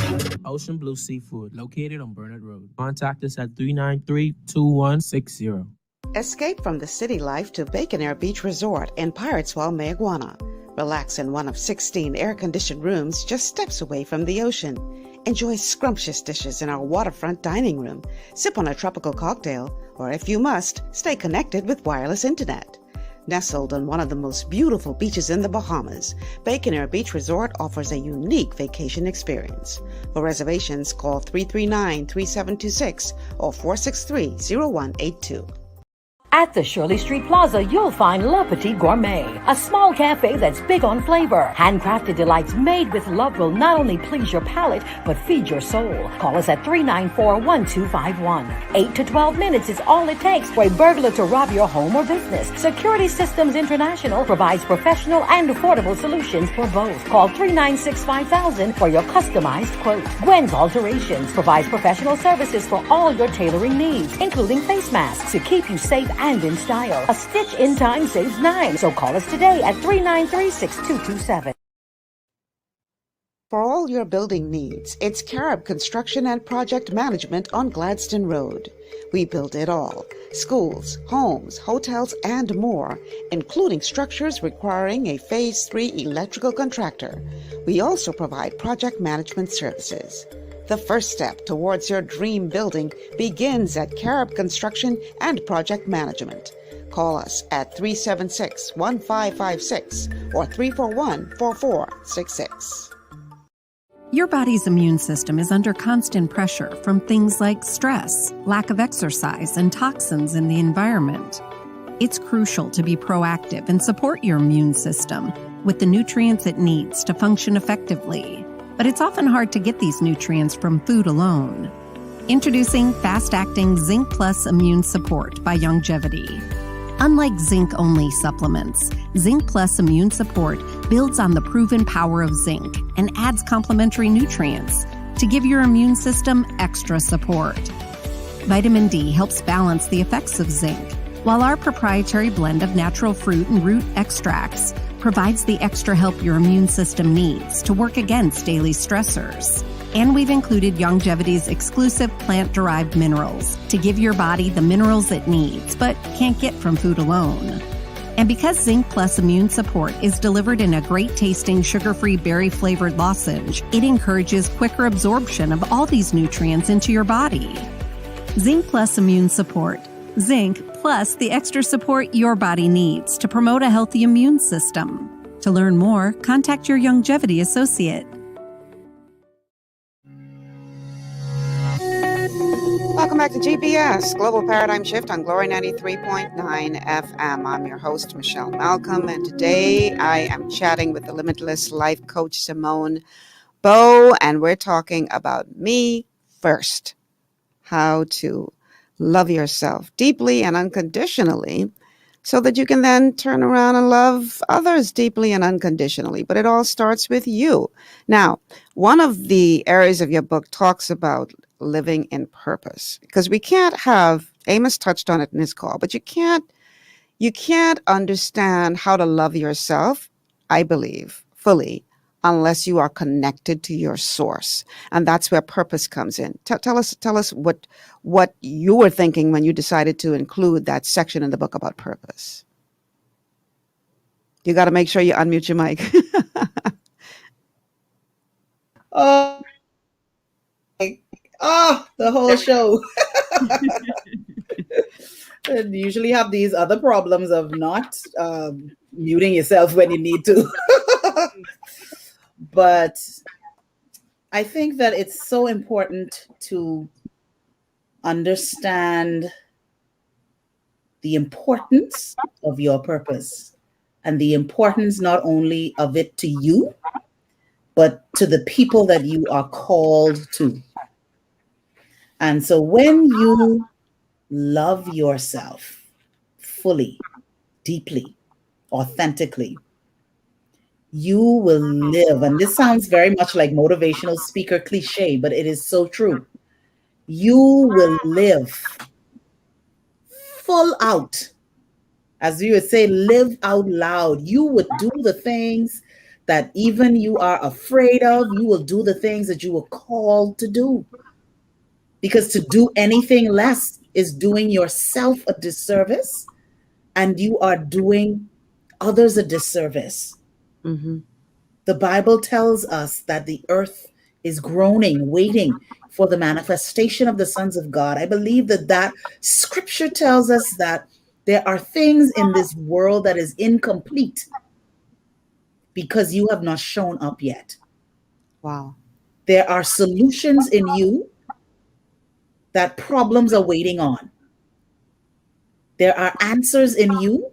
Ocean Blue Seafood, located on Burnett Road. Contact us at 393-2160. Escape from the city life to Bacon Air Beach Resort in Pirateswell, Mayaguana. Relax in one of 16 air-conditioned rooms just steps away from the ocean. Enjoy scrumptious dishes in our waterfront dining room. Sip on a tropical cocktail, or if you must, stay connected with wireless internet. Nestled on one of the most beautiful beaches in the Bahamas, Bacon Air Beach Resort offers a unique vacation experience. For reservations, call 339-3726 or 463-0182. At the Shirley Street Plaza, you'll find Le Petit Gourmet, a small cafe that's big on flavor. Handcrafted delights made with love will not only please your palate, but feed your soul. Call us at 394-1251. 8 to 12 minutes is all it takes for a burglar to rob your home or business. Security Systems International provides professional and affordable solutions for both. Call 396-5000 for your customized quote. Gwen's Alterations provides professional services for all your tailoring needs, including face masks to keep you safe and in style. A stitch in time saves 9. So call us today at 393-6227. For all your building needs, it's Carib Construction and Project Management on Gladstone Road. We build it all. Schools, homes, hotels, and more, including structures requiring a Phase 3 electrical contractor. We also provide project management services. The first step towards your dream building begins at Carib Construction and Project Management. Call us at 376-1556 or 341-4466. Your body's immune system is under constant pressure from things like stress, lack of exercise, and toxins in the environment. It's crucial to be proactive and support your immune system with the nutrients it needs to function effectively. But it's often hard to get these nutrients from food alone. Introducing Fast Acting Zinc Plus Immune Support by Longevity. Unlike zinc-only supplements, Zinc Plus Immune Support builds on the proven power of zinc and adds complementary nutrients to give your immune system extra support. Vitamin D helps balance the effects of zinc, while our proprietary blend of natural fruit and root extracts provides the extra help your immune system needs to work against daily stressors. And we've included Longevity's exclusive plant-derived minerals to give your body the minerals it needs but can't get from food alone. And because Zinc Plus Immune Support is delivered in a great-tasting sugar-free berry-flavored lozenge, it encourages quicker absorption of all these nutrients into your body. Zinc Plus Immune Support. Zinc plus the extra support your body needs to promote a healthy immune system. To learn more, contact your Longevity associate. Welcome back to GPS, Global Paradigm Shift on Glory 93.9 FM. I'm your host, Michelle Malcolm, and today I am chatting with the Limitless life coach, Simone Bowe, and we're talking about me first, how to love yourself deeply and unconditionally so that you can then turn around and love others deeply and unconditionally. But it all starts with you. Now, one of the areas of your book talks about living in purpose, because we can't have, Amos touched on it in his call, but you can't understand how to love yourself, I believe, fully, unless you are connected to your source. And that's where purpose comes in. Tell us what you were thinking when you decided to include that section in the book about purpose. You got to make sure you unmute your mic. The whole show. And you usually have these other problems of not muting yourself when you need to. But I think that it's so important to understand the importance of your purpose and the importance not only of it to you, but to the people that you are called to. And so when you love yourself fully, deeply, authentically, you will live. And this sounds very much like motivational speaker cliche, but it is so true. You will live full out. As you would say, live out loud. You would do the things that even you are afraid of. You will do the things that you were called to do. Because to do anything less is doing yourself a disservice, and you are doing others a disservice. Mm-hmm. The Bible tells us that the earth is groaning, waiting for the manifestation of the sons of God. I believe that scripture tells us that there are things in this world that is incomplete because you have not shown up yet. Wow. There are solutions in you that problems are waiting on. There are answers in you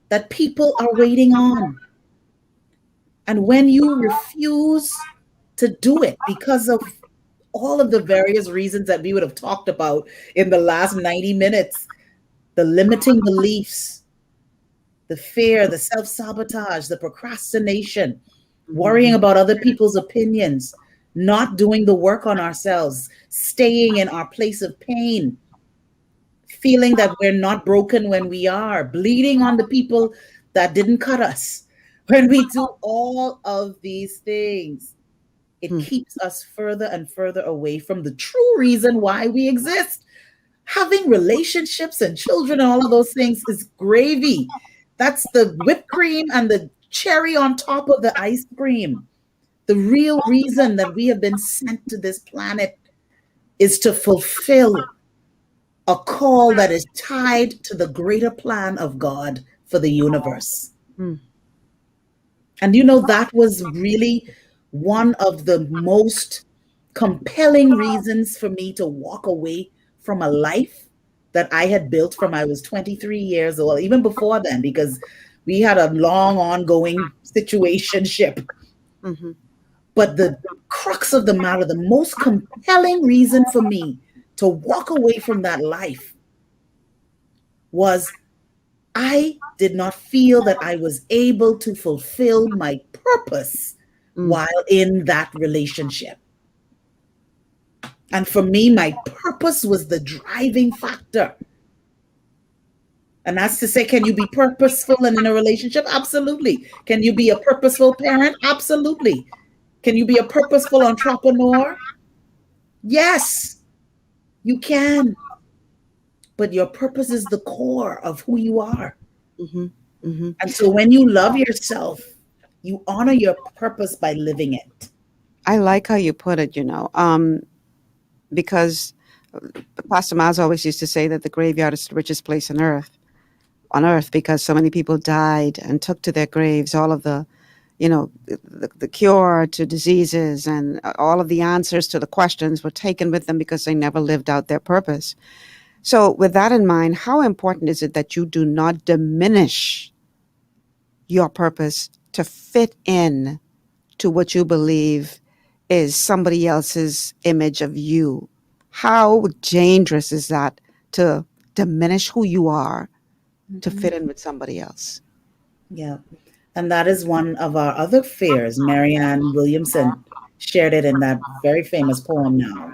that people are waiting on. And when you refuse to do it because of all of the various reasons that we would have talked about in the last 90 minutes, the limiting beliefs, the fear, the self-sabotage, the procrastination, worrying about other people's opinions, not doing the work on ourselves, staying in our place of pain, feeling that we're not broken when we are, bleeding on the people that didn't cut us. When we do all of these things, it keeps us further and further away from the true reason why we exist. Having relationships and children and all of those things is gravy. That's the whipped cream and the cherry on top of the ice cream. The real reason that we have been sent to this planet is to fulfill a call that is tied to the greater plan of God for the universe. And that was really one of the most compelling reasons for me to walk away from a life that I had built from I was 23 years old, even before then, because we had a long ongoing situationship. Mm-hmm. But the crux of the matter, the most compelling reason for me to walk away from that life was I did not feel that I was able to fulfill my purpose while in that relationship. And for me, my purpose was the driving factor. And that's to say, can you be purposeful and in a relationship? Absolutely. Can you be a purposeful parent? Absolutely. Can you be a purposeful entrepreneur? Yes, you can. But your purpose is the core of who you are. And so when you love yourself, you honor your purpose by living it. I like how you put it, because Pastor Miles always used to say that the graveyard is the richest place on earth, because so many people died and took to their graves all of the cure to diseases, and all of the answers to the questions were taken with them because they never lived out their purpose. So with that in mind, how important is it that you do not diminish your purpose to fit in to what you believe is somebody else's image of you? How dangerous is that to diminish who you are to fit in with somebody else? Yeah. And that is one of our other fears. Marianne Williamson shared it in that very famous poem now.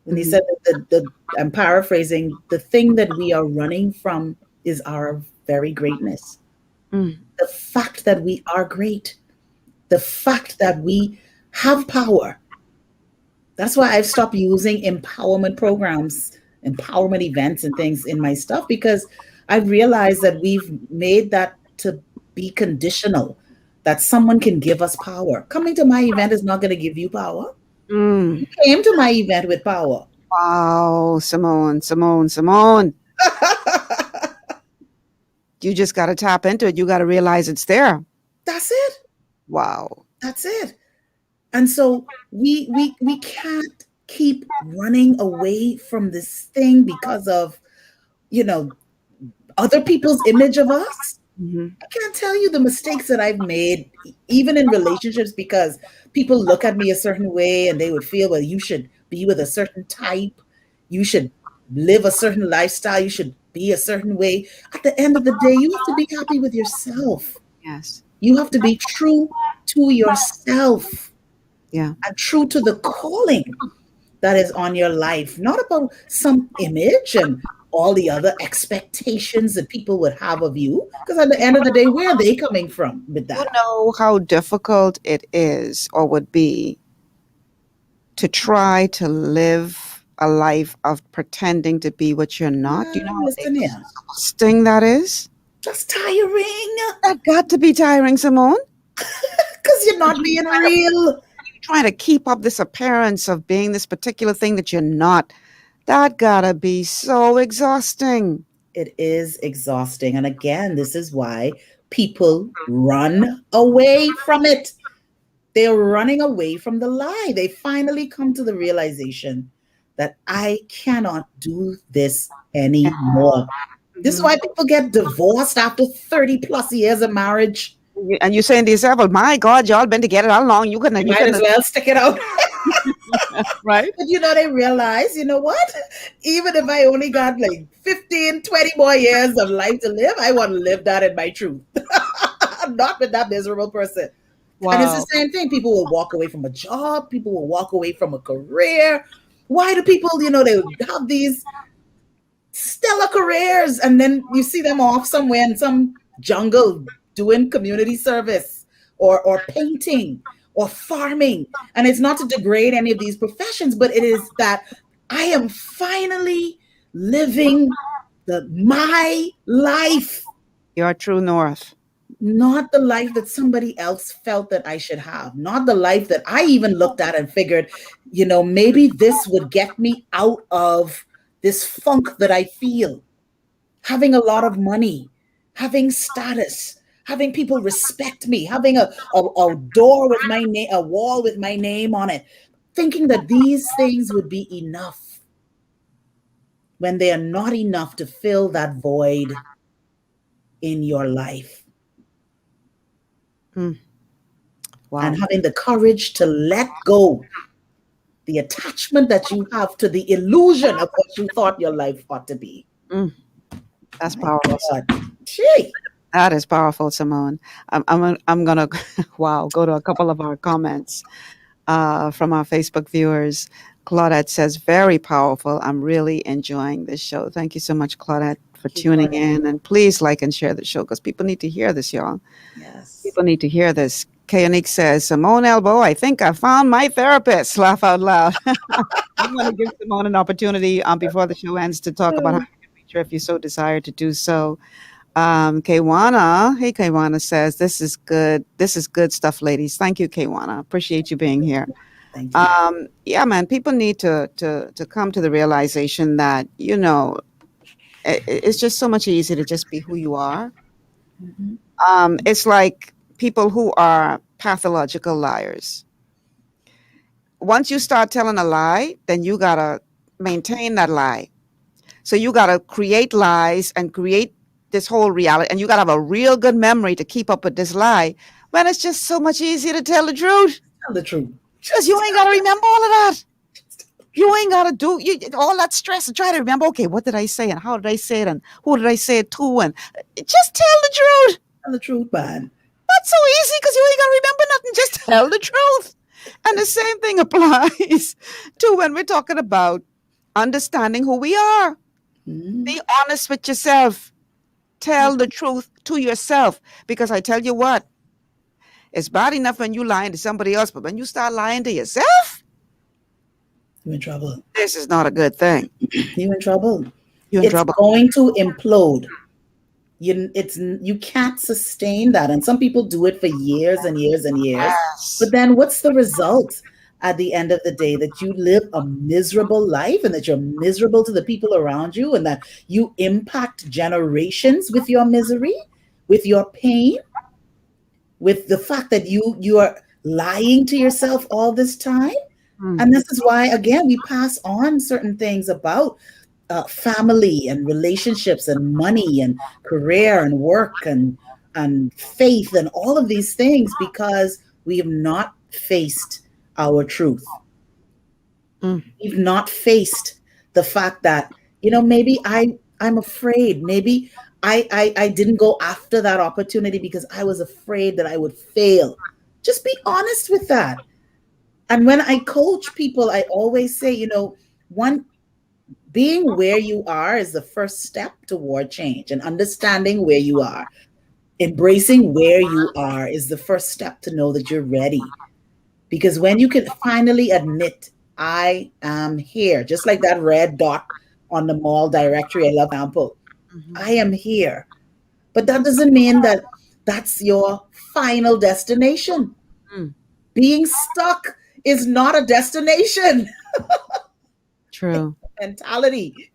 And he said that I'm paraphrasing, the thing that we are running from is our very greatness. The fact that we are great, the fact that we have power. That's why I've stopped using empowerment programs, empowerment events and things in my stuff, because I've realized that we've made that to be conditional, that someone can give us power. Coming to my event is not going to give you power. You came to my event with power. Wow, Simone. You just got to tap into it. You got to realize it's there. That's it. Wow. That's it. And so we can't keep running away from this thing because of, other people's image of us. I can't tell you the mistakes that I've made, even in relationships, because people look at me a certain way and they would feel, well, you should be with a certain type. You should live a certain lifestyle. You should be a certain way. At the end of the day, you have to be happy with yourself. Yes. You have to be true to yourself. Yeah. And true to the calling that is on your life, not about some image and all the other expectations that people would have of you. Because at the end of the day, where are they coming from with that? You know how difficult it is or would be to try to live a life of pretending to be what you're not? Do you know how exhausting that is? That's tiring. That got to be tiring, Simone. Because you're not being real. Trying to keep up this appearance of being this particular thing that you're not. That gotta be so exhausting. It is exhausting. And again, this is why people run away from it. They're running away from the lie. They finally come to the realization that I cannot do this anymore. This is why people get divorced after 30 plus years of marriage. And you're saying to yourself, well, my God, y'all been together how long? You might as well stick it out. Right? But they realize, you know what? Even if I only got like 15, 20 more years of life to live, I want to live that in my truth. Not with that miserable person. Wow. And it's the same thing. People will walk away from a job. People will walk away from a career. Why do people, they have these stellar careers and then you see them off somewhere in some jungle doing community service or painting or farming? And it's not to degrade any of these professions, but it is that I am finally living my life. Your true north. Not the life that somebody else felt that I should have. Not the life that I even looked at and figured, maybe this would get me out of this funk that I feel. Having a lot of money, having status, having people respect me, having a door with my name, a wall with my name on it, thinking that these things would be enough when they are not enough to fill that void in your life. Wow. And having the courage to let go the attachment that you have to the illusion of what you thought your life ought to be. That's powerful. Gee. That is powerful, Simone. I'm gonna go to a couple of our comments from our Facebook viewers. Claudette says, very powerful. I'm really enjoying this show. Thank you so much, Claudette, for tuning in. And please like and share the show because people need to hear this, y'all. Yes. People need to hear this. Kayanik says, Simone Elbow, I think I found my therapist. Laugh out loud. I'm going to give Simone an opportunity before the show ends to talk about how you can reach her if you so desire to do so. Kwana says, this is good. This is good stuff, ladies. Thank you, Kwana. Appreciate you being here. Thank you. Yeah, man, people need to come to the realization that, it's just so much easier to just be who you are. Mm-hmm. It's like people who are pathological liars. Once you start telling a lie, then you got to maintain that lie. So you got to create lies and create this whole reality. And you got to have a real good memory to keep up with this lie. When it's just so much easier to tell the truth. Tell the truth. Because you ain't got to remember all of that. You ain't got to do all that stress and try to remember, okay, what did I say and how did I say it and who did I say it to? And just tell the truth. Tell the truth, man. That's so easy because you ain't got to remember nothing. Just tell the truth. And the same thing applies to when we're talking about understanding who we are. Mm-hmm. Be honest with yourself. Tell the truth to yourself. Because I tell you what, it's bad enough when you lying to somebody else, but when you start lying to yourself, you're in trouble. This is not a good thing. You're in trouble. You're in trouble. It's going to implode. You can't sustain that. And some people do it for years and years and years. Yes. But then what's the result at the end of the day? That you live a miserable life and that you're miserable to the people around you and that you impact generations with your misery, with your pain, with the fact that you are lying to yourself all this time. And this is why, again, we pass on certain things about family and relationships and money and career and work and faith and all of these things because we have not faced our truth. We've not faced the fact that, maybe I'm afraid. Maybe I didn't go after that opportunity because I was afraid that I would fail. Just be honest with that. And when I coach people, I always say, being where you are is the first step toward change, and understanding where you are, embracing where you are is the first step to know that you're ready. Because when you can finally admit, I am here, just like that red dot on the mall directory, I love example. I am here. But that doesn't mean that that's your final destination. Being stuck is not a destination. True. Mentality.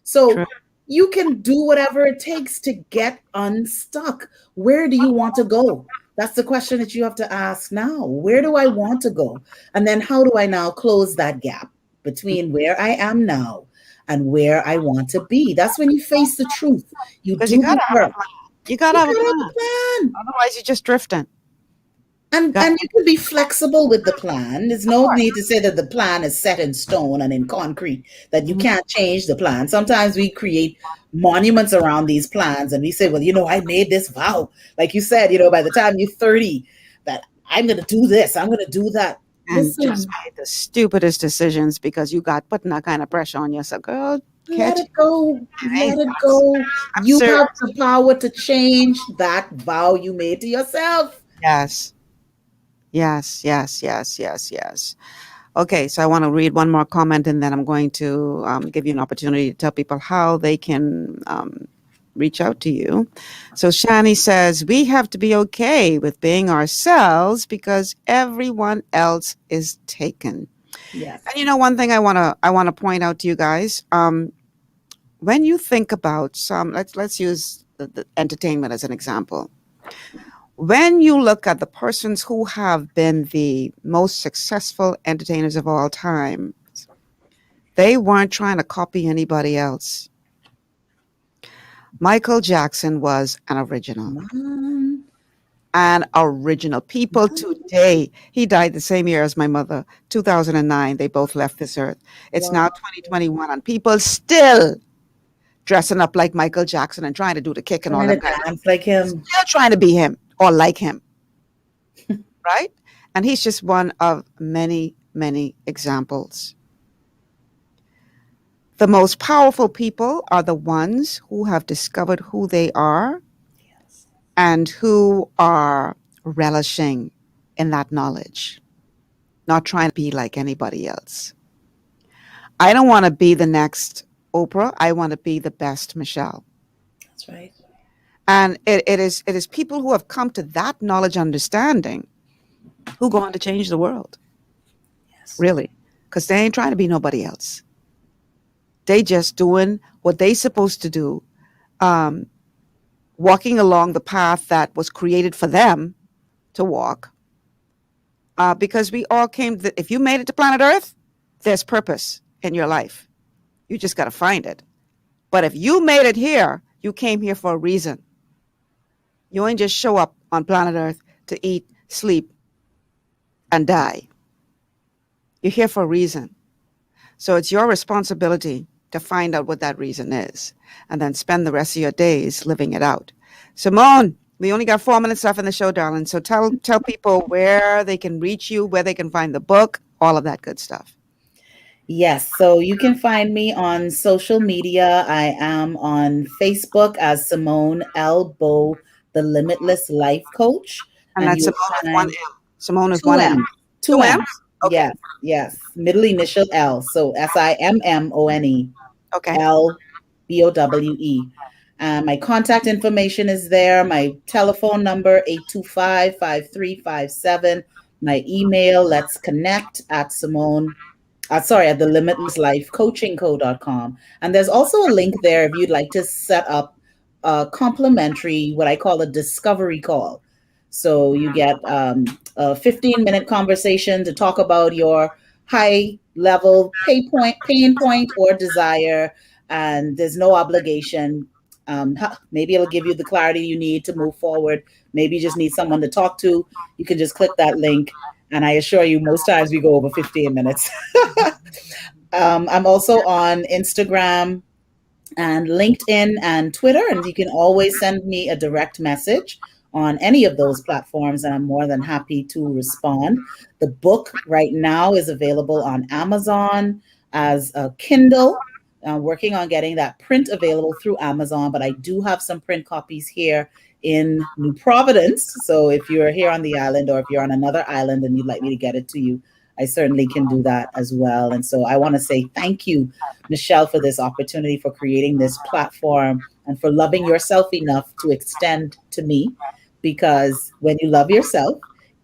So you can do whatever it takes to get unstuck. Where do you want to go? That's the question that you have to ask now. Where do I want to go? And then how do I now close that gap between where I am now and where I want to be? That's when you face the truth. You do you gotta the work. You gotta have a plan. Otherwise, you're just drifting. And you can be flexible with the plan. There's no need to say that the plan is set in stone and in concrete, that you can't change the plan. Sometimes we create monuments around these plans and we say, well, I made this vow. Like you said, by the time you're 30, that I'm going to do this, I'm going to do that. And just made the stupidest decisions because you got putting that kind of pressure on yourself. Girl, let it go. Let it go. You have the power to change that vow you made to yourself. Yes. Okay, so I want to read one more comment and then I'm going to give you an opportunity to tell people how they can reach out to you. So Shani says, we have to be okay with being ourselves because everyone else is taken. Yes. And one thing I want to point out to you guys, when you think about let's use the entertainment as an example. When you look at the persons who have been the most successful entertainers of all time, they weren't trying to copy anybody else. Michael Jackson was an original. People today, he died the same year as my mother, 2009. They both left this earth. It's now 2021 and people still dressing up like Michael Jackson and trying to do the kick and all Trying that. to dance like him. Still trying to be him or like him. Right? And he's just one of many, many examples. The most powerful people are the ones who have discovered who they are and who are relishing in that knowledge, not trying to be like anybody else. I don't want to be the next Oprah. I want to be the best Michelle. That's right. And it is people who have come to that knowledge understanding who go on to change the world. Yes. Really. Because they ain't trying to be nobody else. They just doing what they supposed to do, walking along the path that was created for them to walk. Because we all came, if you made it to planet Earth, there's purpose in your life. You just got to find it. But if you made it here, you came here for a reason. You ain't just show up on planet Earth to eat, sleep, and die. You're here for a reason. So it's your responsibility to find out what that reason is and then spend the rest of your days living it out. Simone, we only got 4 minutes left in the show, darling. So tell people where they can reach you, where they can find the book, all of that good stuff. Yes, so you can find me on social media. I am on Facebook as Simone L. Bowe, the Limitless Life Coach. And that's Simone with one M. Simone is one M. Two M's. Okay. Yes. Middle initial L. So SIMMONE. Okay. LBOWE. My contact information is there. My telephone number, 825-5357. My email, let's connect at at the limitlesslifecoachingco.com. And there's also a link there if you'd like to set up a complimentary, what I call a discovery call. So you get a 15-minute conversation to talk about your high level pain point or desire. And there's no obligation. Maybe it'll give you the clarity you need to move forward. Maybe you just need someone to talk to. You can just click that link. And I assure you, most times we go over 15 minutes. I'm also on Instagram and LinkedIn and Twitter. And you can always send me a direct message on any of those platforms. And I'm more than happy to respond. The book right now is available on Amazon as a Kindle. I'm working on getting that print available through Amazon, but I do have some print copies here in New Providence. So if you're here on the island or if you're on another island and you'd like me to get it to you, I certainly can do that as well. And so I want to say thank you, Michelle, for this opportunity, for creating this platform and for loving yourself enough to extend to me, because when you love yourself,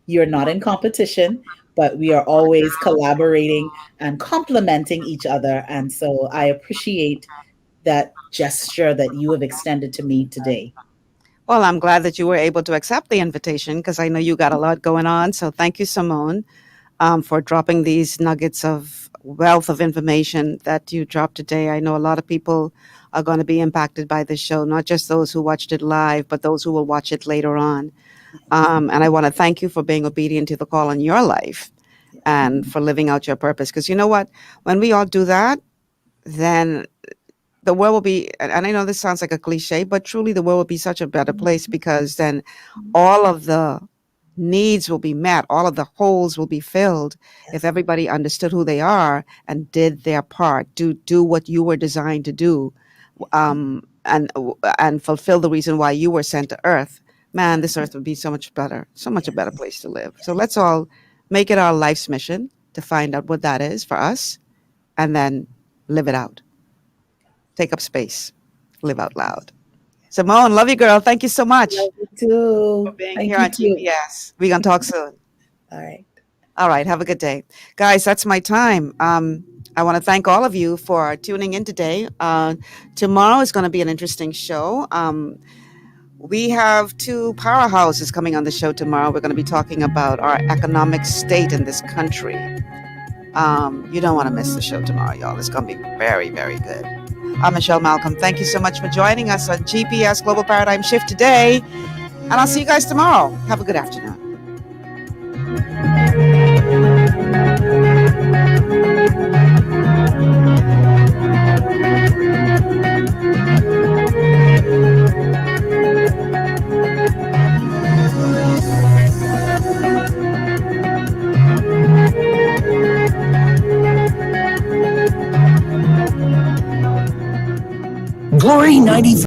you're not in competition, but we are always collaborating and complementing each other. And so I appreciate that gesture that you have extended to me today. Well, I'm glad that you were able to accept the invitation because I know you got a lot going on. So thank you, Simone, for dropping these nuggets of wealth of information that you dropped today. I know a lot of people are going to be impacted by this show, not just those who watched it live, but those who will watch it later on. And I want to thank you for being obedient to the call in your life and for living out your purpose. Because you know what? When we all do that, then the world will be, and I know this sounds like a cliche, but truly the world will be such a better place, because then all of the needs will be met, all of the holes will be filled if everybody understood who they are and did their part, do what you were designed to do, and fulfill the reason why you were sent to Earth. Man, this Earth would be so much better, so much a better place to live. So let's all make it our life's mission to find out what that is for us and then live it out. Take up space, live out loud. Simone, love you, girl. Thank you so much. Love you too. For being here on GPS. We're going to talk soon. All right. All right. Have a good day. Guys, that's my time. I want to thank all of you for tuning in today. Tomorrow is going to be an interesting show. We have two powerhouses coming on the show tomorrow. We're going to be talking about our economic state in this country. You don't want to miss the show tomorrow, y'all. It's going to be very, very good. I'm Michelle Malcolm. Thank you so much for joining us on GPS Global Paradigm Shift today. And I'll see you guys tomorrow. Have a good afternoon.